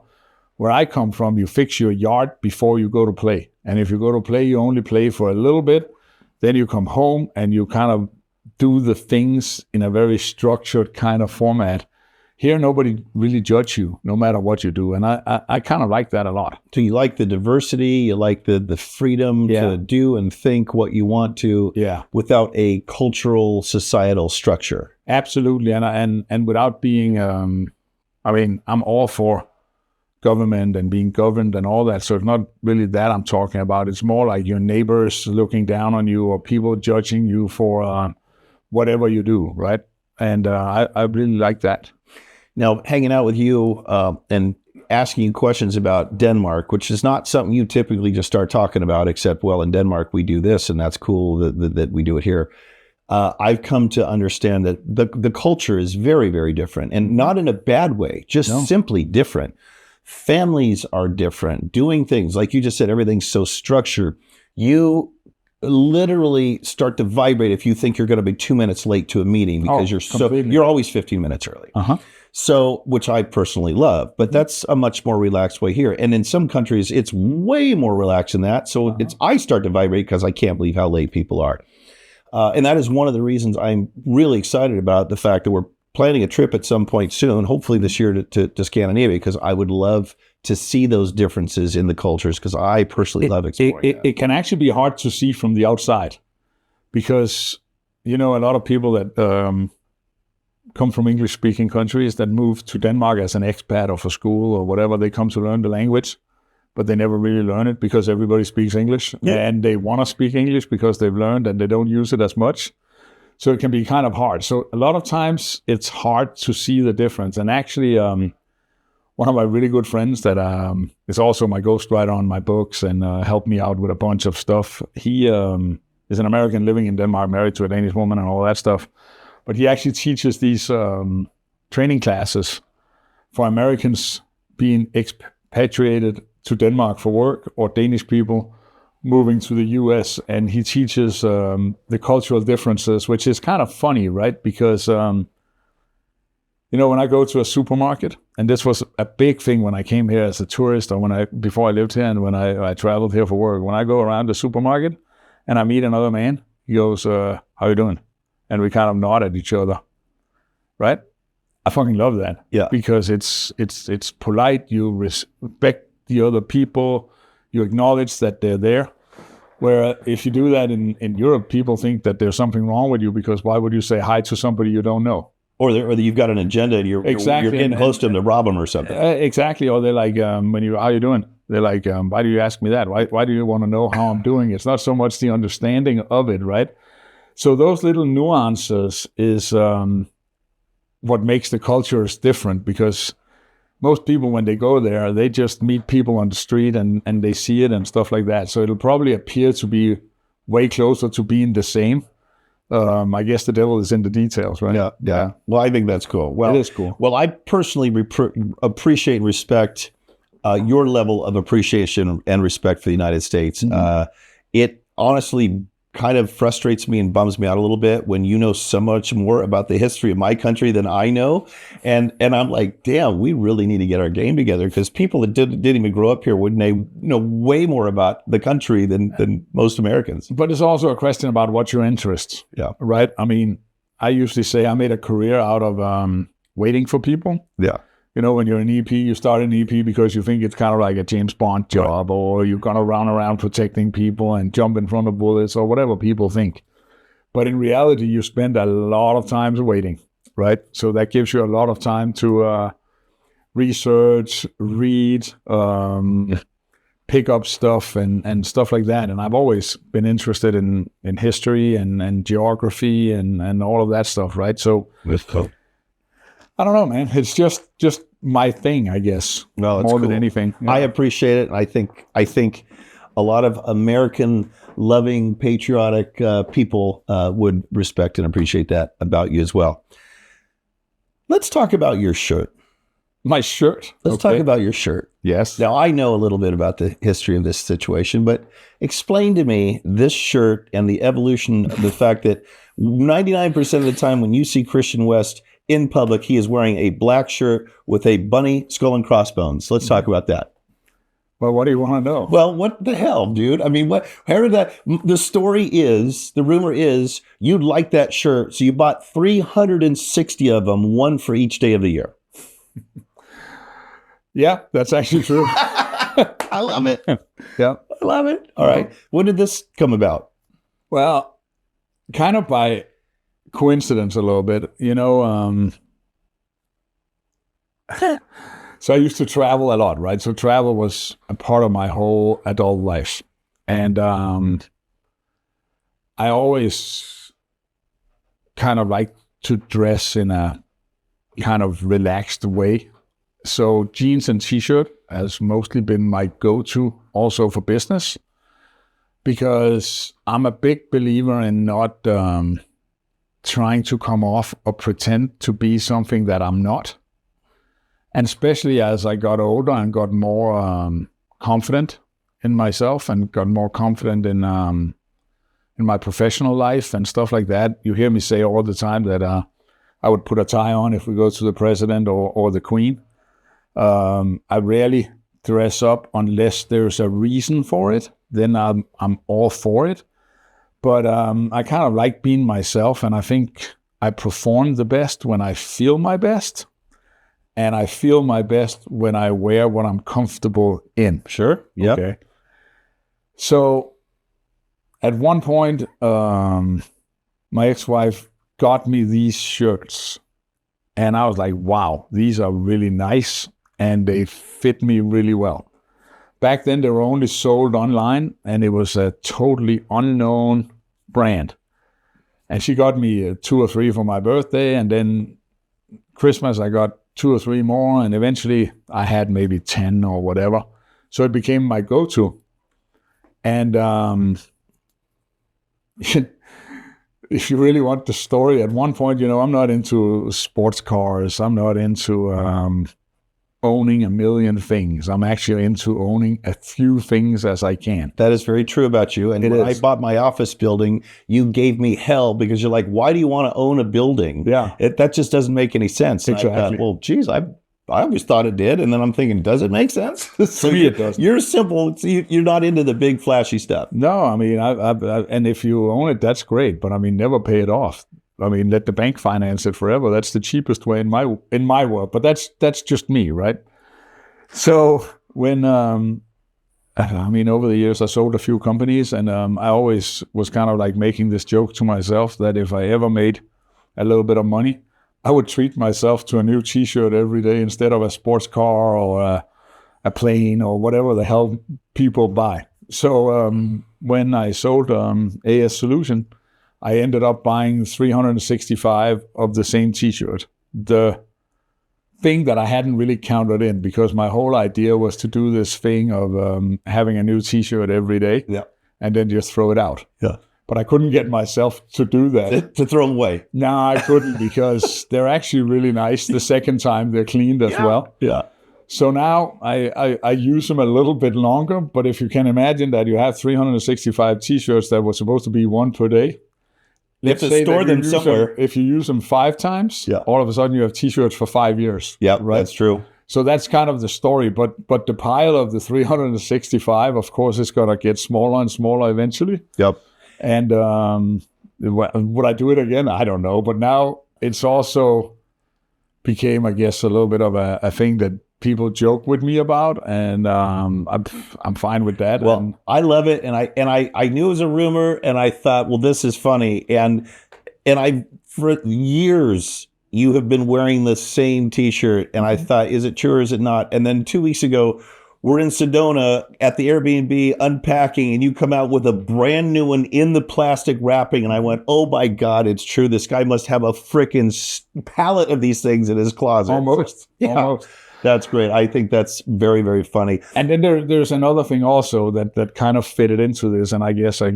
Where I come from, you fix your yard before you go to play. And if you go to play, you only play for a little bit. Then you come home and you kind of do the things in a very structured kind of format. Here, nobody really judge you, no matter what you do. And I kind of like that a lot. So you like the diversity, you like the freedom to do and think what you want to without a cultural, societal structure. Absolutely. And without being, I mean, I'm all for government and being governed and all that. So it's not really that I'm talking about. It's more like your neighbors looking down on you or people judging you for whatever you do, right? And I really like that. Now, hanging out with you and asking you questions about Denmark, which is not something you typically just start talking about, except, well, in Denmark we do this, and that's cool that we do it here. I've come to understand that the culture is very, very different, and not in a bad way, just simply different. Families are different. Doing things, like you just said, everything's so structured. You literally start to vibrate if you think you're going to be 2 minutes late to a meeting because you're always 15 minutes early. So, which I personally love, but that's a much more relaxed way here. And in some countries, it's way more relaxed than that. So I start to vibrate because I can't believe how late people are. And that is one of the reasons I'm really excited about the fact that we're planning a trip at some point soon, hopefully this year to Scandinavia, because I would love to see those differences in the cultures, because I personally love exploring it can actually be hard to see from the outside because, a lot of people that come from English-speaking countries that move to Denmark as an expat or for school or whatever, they come to learn the language, but they never really learn it because everybody speaks English, and they want to speak English because they've learned and they don't use it as much. So it can be kind of hard. So a lot of times it's hard to see the difference. And actually, one of my really good friends that is also my ghostwriter on my books and helped me out with a bunch of stuff. He is an American living in Denmark, married to a Danish woman and all that stuff. But he actually teaches these training classes for Americans being expatriated to Denmark for work, or Danish people moving to the US. And he teaches the cultural differences, which is kind of funny, right? Because when I go to a supermarket, and this was a big thing when I came here as a tourist, or before I lived here, and when I traveled here for work, when I go around the supermarket and I meet another man, he goes, how you doing? And we kind of nod at each other, right? I fucking love that. Yeah. Because it's polite, you respect the other people, you acknowledge that they're there. Where if you do that in Europe, people think that there's something wrong with you, because why would you say hi to somebody you don't know? Or you've got an agenda and you're getting close to them to rob them or something. Exactly. Or they're like, how you doing? They're like, why do you ask me that? Why do you want to know how I'm doing? It's not so much the understanding of it, right? So those little nuances is what makes the cultures different, because most people, when they go there, they just meet people on the street and they see it and stuff like that. So it'll probably appear to be way closer to being the same. I guess the devil is in the details, right? Yeah. Well, I think that's cool. Well, it is cool. Well, I personally appreciate and respect your level of appreciation and respect for the United States. It honestly kind of frustrates me and bums me out a little bit when you know so much more about the history of my country than I know. And I'm like, damn, we really need to get our game together, because people that didn't even grow up here wouldn't they know way more about the country than most Americans. But it's also a question about what's your interests. Yeah. Right? I mean, I usually say I made a career out of waiting for people. Yeah. When you're an EP, you start an EP because you think it's kind of like a James Bond job, right, or you're going to run around protecting people and jump in front of bullets or whatever people think. But in reality, you spend a lot of time waiting, right? So that gives you a lot of time to research, read, pick up stuff and stuff like that. And I've always been interested in history and geography and all of that stuff, right? So I don't know, man. It's just my thing, I guess. No, it's more cool. than anything. Yeah. I appreciate it. I think a lot of American loving, patriotic people would respect and appreciate that about you as well. Let's talk about your shirt. My shirt? Let's talk about your shirt. Yes. Now, I know a little bit about the history of this situation, but explain to me this shirt and the evolution of the fact that 99% of the time when you see Christian West in public, he is wearing a black shirt with a bunny skull and crossbones. Let's talk about that. Well, what do you want to know? Well, what the hell, dude? I mean, how did that? The rumor is you like that shirt, so you bought 360 of them, one for each day of the year. Yeah, that's actually true. I love it. Yeah. I love it. All right. When did this come about? Well, kind of by coincidence a little bit, so I used to travel a lot, right? So travel was a part of my whole adult life. And I always kind of like to dress in a kind of relaxed way. So jeans and t-shirt has mostly been my go-to also for business, because I'm a big believer in not trying to come off or pretend to be something that I'm not. And especially as I got older and got more confident in myself and got more confident in my professional life and stuff like that. You hear me say all the time that I would put a tie on if we go to the president or the queen. I rarely dress up unless there's a reason for it. Then I'm all for it. But I kind of like being myself, and I think I perform the best when I feel my best. And I feel my best when I wear what I'm comfortable in. Sure. Yeah. Okay. So at one point, my ex-wife got me these shirts, and I was like, wow, these are really nice, and they fit me really well. Back then, they were only sold online, and it was a totally unknown brand. And she got me 2 or 3 for my birthday, and then Christmas, I got 2 or 3 more, and eventually I had maybe 10 or whatever. So it became my go-to. And if you really want the story, at one point, I'm not into sports cars. I'm not into owning a million things. I'm actually into owning a few things as I can. That is very true about you. And when I bought my office building, you gave me hell because you're like, why do you want to own a building? Yeah. That just doesn't make any sense. Exactly. And I thought, well, geez, I always thought it did. And then I'm thinking, does it make sense? So it doesn't. You're simple. You're not into the big flashy stuff. No, I mean, and if you own it, that's great. But I mean, never pay it off. I mean, let the bank finance it forever. That's the cheapest way in my world. But that's just me, right? So when over the years I sold a few companies, and I always was kind of like making this joke to myself that if I ever made a little bit of money, I would treat myself to a new T-shirt every day instead of a sports car or a plane or whatever the hell people buy. So when I sold AS Solution, I ended up buying 365 of the same T-shirt. The thing that I hadn't really counted in, because my whole idea was to do this thing of having a new T-shirt every day, and then just throw it out. Yeah. But I couldn't get myself to do that. To throw them away. No, I couldn't, because they're actually really nice. The second time they're cleaned as well. Yeah. So now I use them a little bit longer, but if you can imagine that you have 365 T-shirts that were supposed to be one per day, you have to store them somewhere. If you use them 5 times, all of a sudden you have T-shirts for 5 years. Yeah, right? That's true. So that's kind of the story. But the pile of the 365, of course, is going to get smaller and smaller eventually. Yep. And would I do it again? I don't know. But now it's also became, I guess, a little bit of a thing that people joke with me about, and I'm fine with that. Well, I love it, and I knew it was a rumor, and I thought, well, this is funny, and I for years you have been wearing the same T-shirt, and I thought, is it true or is it not? And then 2 weeks ago, we're in Sedona at the Airbnb unpacking, and you come out with a brand new one in the plastic wrapping, and I went, oh my God, it's true. This guy must have a freaking pallet of these things in his closet. Almost. That's great. I think that's very, very funny. And then there's another thing also that kind of fitted into this, and I guess I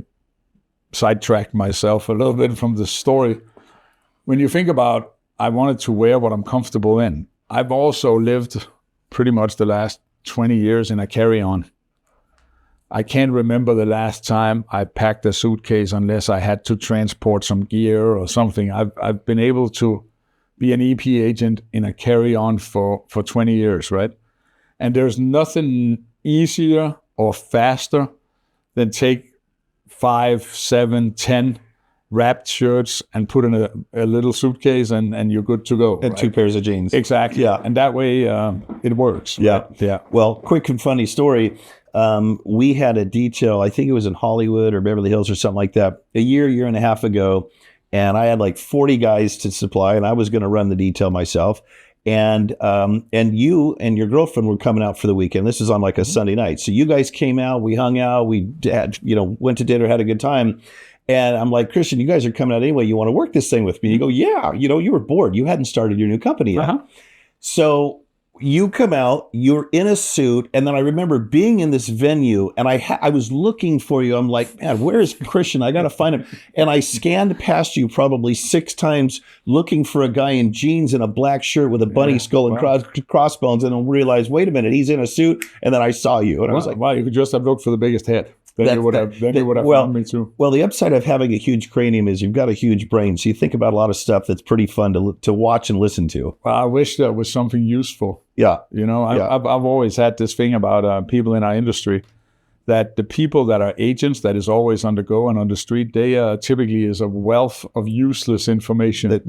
sidetracked myself a little bit from the story. When you think about, I wanted to wear what I'm comfortable in. I've also lived pretty much the last 20 years in a carry-on. I can't remember the last time I packed a suitcase unless I had to transport some gear or something. I've been able to be an EP agent in a carry-on for 20 years, right? And there's nothing easier or faster than take 5, 7, 10 wrapped shirts and put in a little suitcase, and you're good to go. And right? 2 pairs of jeans. Exactly. Yeah. And that way it works. Yeah. Right? Yeah. Well, quick and funny story. We had a detail, I think it was in Hollywood or Beverly Hills or something like that, a year and a half ago. And I had like 40 guys to supply, and I was going to run the detail myself. And you and your girlfriend were coming out for the weekend. This is on like a Sunday night. So you guys came out, we hung out, we had, went to dinner, had a good time. And I'm like, Christian, you guys are coming out anyway. You want to work this thing with me? You go, yeah. You were bored. You hadn't started your new company yet. Uh-huh. So you come out, you're in a suit, and then I remember being in this venue, and I was looking for you. I'm like, man, where is Christian? I got to find him. And I scanned past you probably 6 times looking for a guy in jeans and a black shirt with a bunny skull and crossbones, and then realized, wait a minute, he's in a suit. And then I saw you, and I was like, wow, you could just have looked for the biggest head. Then you would have found me too. Well, the upside of having a huge cranium is you've got a huge brain, so you think about a lot of stuff that's pretty fun to watch and listen to. Well, I wish that was something useful. Yeah. I've always had this thing about people in our industry, that the people that are agents that is always on the go and on the street, they typically is a wealth of useless information.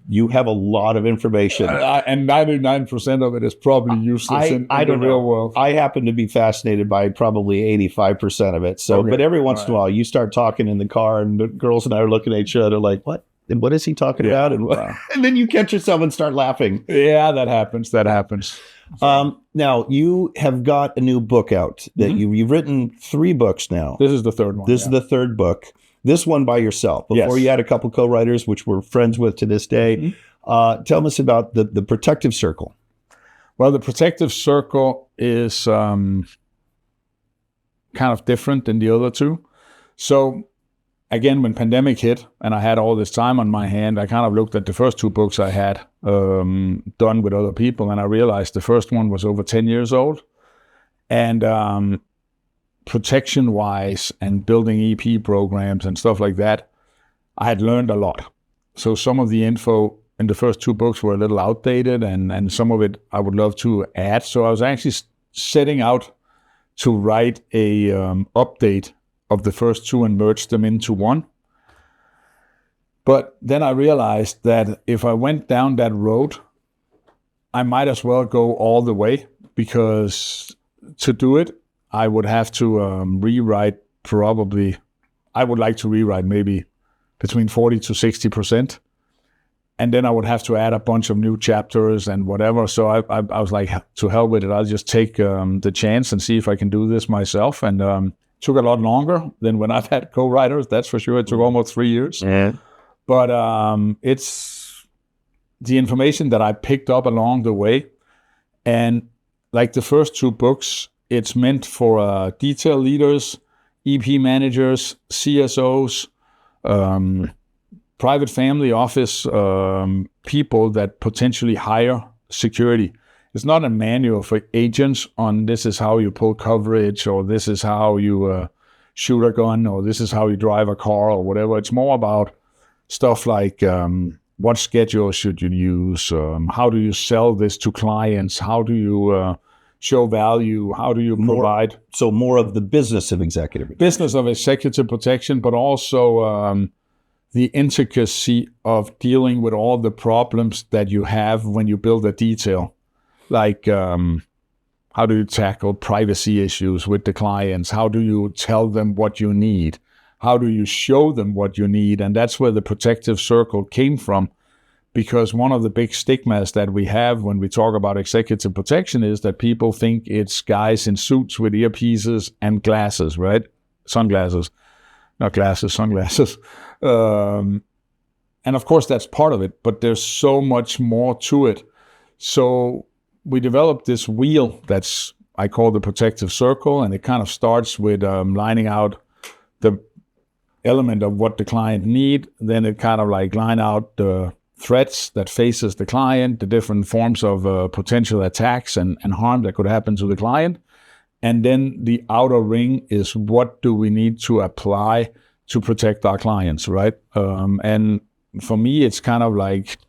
You have a lot of information. And 99% of it is probably useless in the real world. I happen to be fascinated by probably 85% of it. So, but every once in a while, you start talking in the car, and the girls and I are looking at each other like, what? And what is he talking about? And and then you catch yourself and start laughing. Yeah, that happens. Now, you have got a new book out that you've written 3 books now. This is the third one. This is the third book. This one by yourself. Before you had a couple co-writers, which we're friends with to this day. Tell us about the protective circle. Well, the protective circle is kind of different than the other 2. So, again, when pandemic hit and I had all this time on my hand, I kind of looked at the first 2 books I had done with other people, and I realized the first one was over 10 years old. And protection-wise and building EP programs and stuff like that, I had learned a lot. So some of the info in the first 2 books were a little outdated, and some of it I would love to add. So I was actually setting out to write a update of the first 2 and merge them into one. But then I realized that if I went down that road, I might as well go all the way, because to do it, I would have to rewrite I would like to rewrite maybe between 40 to 60%. And then I would have to add a bunch of new chapters and whatever. So I was like, to hell with it. I'll just take the chance and see if I can do this myself. And took a lot longer than when I've had co-writers, that's for sure. It took almost 3 years. Yeah. But it's the information that I picked up along the way. And like the first 2 books, it's meant for detail leaders, EP managers, CSOs, private family office people that potentially hire security. It's not a manual for agents on this is how you pull coverage, or this is how you shoot a gun, or this is how you drive a car, or whatever. It's more about stuff like what schedule should you use, how do you sell this to clients, how do you show value, how do you provide. So more of the business of executive protection, but also the intricacy of dealing with all the problems that you have when you build a detail. Like, how do you tackle privacy issues with the clients? How do you tell them what you need? How do you show them what you need? And that's where the protective circle came from, because one of the big stigmas that we have when we talk about executive protection is that people think it's guys in suits with earpieces and glasses, right? Sunglasses. Not glasses, sunglasses. And of course, that's part of it, but there's so much more to it. So we developed this wheel I call the protective circle, and it kind of starts with lining out the element of what the client need. Then it kind of like line out the threats that faces the client, the different forms of potential attacks and harm that could happen to the client. And then the outer ring is what do we need to apply to protect our clients, right? And for me, it's kind of like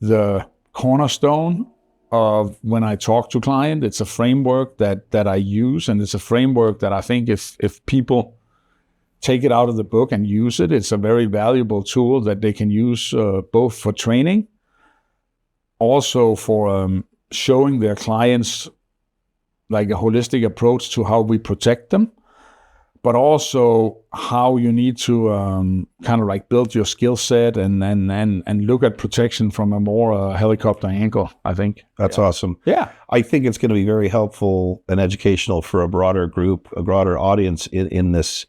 the cornerstone of when I talk to client. It's a framework that I use, and it's a framework that I think if people take it out of the book and use it, it's a very valuable tool that they can use both for training, also for showing their clients like a holistic approach to how we protect them, but also how you need to kind of like build your skill set and look at protection from a more helicopter angle, I think. That's awesome. Yeah. I think it's going to be very helpful and educational for a broader group, a broader audience in this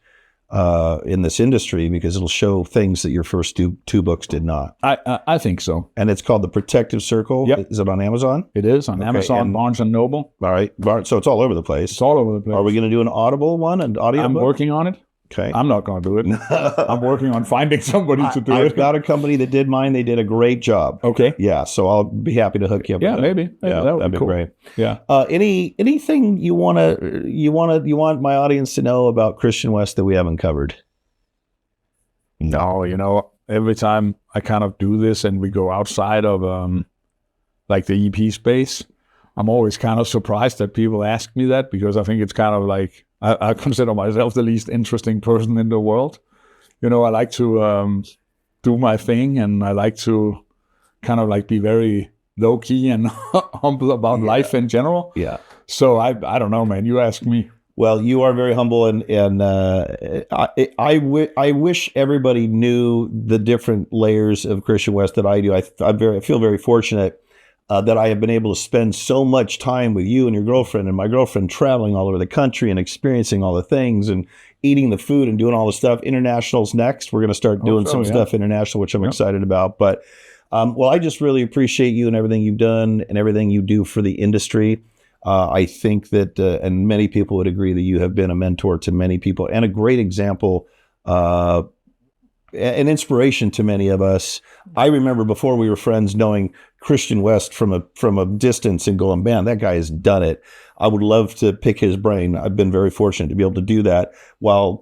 in this industry, because it'll show things that your first two books did not. I think so. And it's called The Protective Circle. Yep. Is it on Amazon? It is on Amazon, and Barnes and Noble. All right. So it's all over the place. It's all over the place. Are we going to do an Audible one, an audio I'm book? working on it. Okay. I'm not going to do it. I'm working on finding somebody to do I've it. got a company that did mine. They did a great job. Okay. Yeah. So I'll be happy to hook you up. Yeah, with maybe. Yeah, that'd be cool. great. Yeah. Anything you want my audience to know about Christian West that we haven't covered? No, every time I kind of do this and we go outside of like the EP space, I'm always kind of surprised that people ask me that, because I think it's kind of like, I consider myself the least interesting person in the world. I like to do my thing, and I like to kind of like be very low key and humble about life in general. Yeah. So I don't know, man. You ask me. Well, you are very humble, and I wish everybody knew the different layers of Christian West that I do. I feel very fortunate that I have been able to spend so much time with you and your girlfriend, and my girlfriend traveling all over the country and experiencing all the things and eating the food and doing all the stuff. International's next. We're going to start doing some stuff international, which I'm excited about. But well, I just really appreciate you and everything you've done and everything you do for the industry. I think that, and many people would agree, that you have been a mentor to many people and a great example, an inspiration to many of us. I remember before we were friends knowing Christian West from a distance and going, man, that guy has done it. I would love to pick his brain. I've been very fortunate to be able to do that while,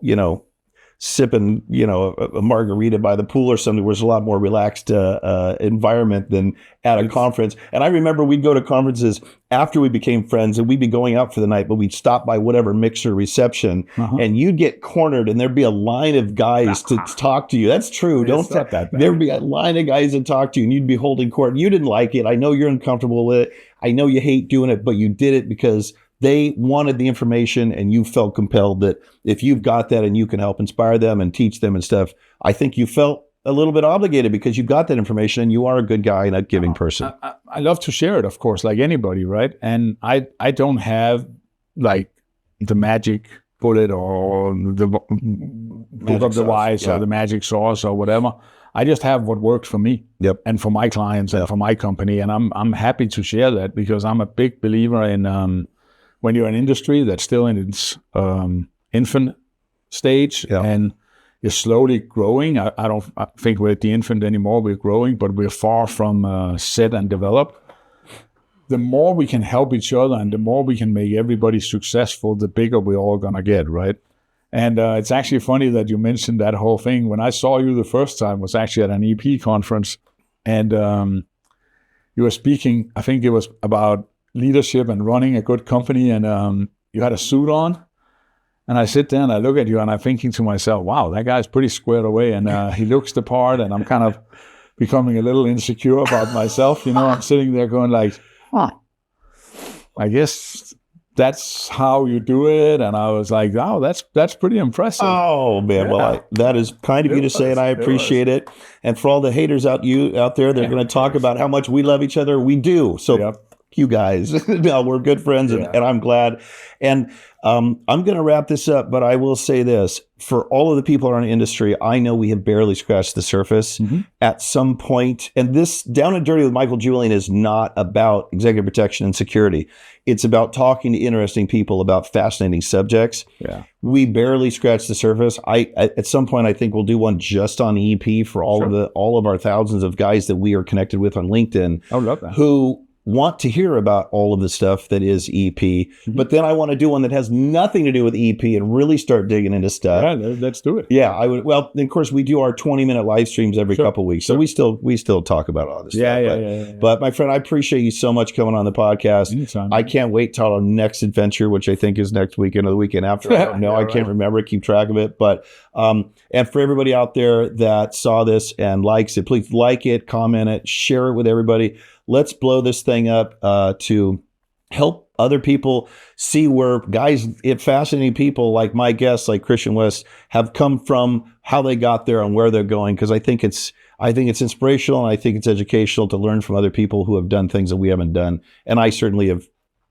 sipping, a margarita by the pool or something, where it's a lot more relaxed environment than at a conference. And I remember we'd go to conferences after we became friends, and we'd be going out for the night, but we'd stop by whatever mixer reception, and you'd get cornered, and there'd be a line of guys to talk to you. That's true. There'd be a line of guys to talk to you, and you'd be holding court. You didn't like it. I know you're uncomfortable with it. I know you hate doing it, but you did it because they wanted the information, and you felt compelled that if you've got that and you can help inspire them and teach them and stuff, I think you felt a little bit obligated because you got that information, and you are a good guy and a giving person. I love to share it, of course, like anybody, right? And I don't have like the magic bullet or the book of the wise or the magic sauce or whatever. I just have what worked for me and for my clients and for my company. And I'm happy to share that, because I'm a big believer in when you're in an industry that's still in its infant stage and you're slowly growing. I don't think we're at the infant anymore. We're growing, but we're far from set and developed. The more we can help each other and the more we can make everybody successful, the bigger we're all going to get, right? And it's actually funny that you mentioned that whole thing. When I saw you the first time was actually at an EP conference, and you were speaking, I think it was about leadership and running a good company, and you had a suit on. And I sit there and I look at you and I'm thinking to myself, wow, that guy's pretty squared away, and he looks the part, and I'm kind of becoming a little insecure about myself. I'm sitting there going like, I guess that's how you do it. And I was like, oh, that's pretty impressive. Oh man, well, that is kind of you to say, and I appreciate it. And for all the haters out there, they're going to talk about how much we love each other. We do. So you guys, no, we're good friends, and I'm glad. And I'm going to wrap this up, but I will say this: for all of the people in our industry, I know we have barely scratched the surface at some point. And this Down and Dirty with Michael Julian is not about executive protection and security. It's about talking to interesting people about fascinating subjects. Yeah, we barely scratched the surface. At some point, I think we'll do one just on EP for all of our thousands of guys that we are connected with on LinkedIn. I love that. Who want to hear about all of the stuff that is EP, but then I want to do one that has nothing to do with EP and really start digging into stuff. Yeah, let's do it. Yeah, I would. Well, of course, we do our 20-minute live streams every couple of weeks, so we still talk about all this stuff. But my friend, I appreciate you so much coming on the podcast. Anytime. I can't wait till our next adventure, which I think is next weekend or the weekend after. I don't know. I can't remember. Keep track of it. But and for everybody out there that saw this and likes it, please like it, comment it, share it with everybody. Let's blow this thing up to help other people see where guys, fascinating people like my guests, like Christian West, have come from, how they got there, and where they're going. Because I think it's inspirational, and I think it's educational to learn from other people who have done things that we haven't done. And I certainly have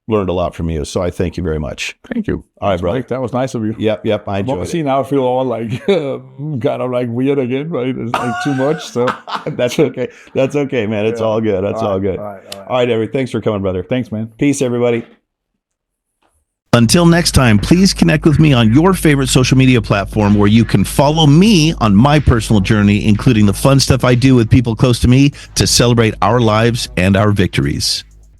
learned a lot from you. So I thank you very much. Thank you. All right, brother. Mike, that was nice of you. Yep. I enjoyed it. See, now I feel all like kind of like weird again, right? It's like too much. So That's okay. That's okay, man. It's all good. That's all good. All right, Avery. Thanks for coming, brother. Thanks, man. Peace, everybody. Until next time, please connect with me on your favorite social media platform where you can follow me on my personal journey, including the fun stuff I do with people close to me to celebrate our lives and our victories.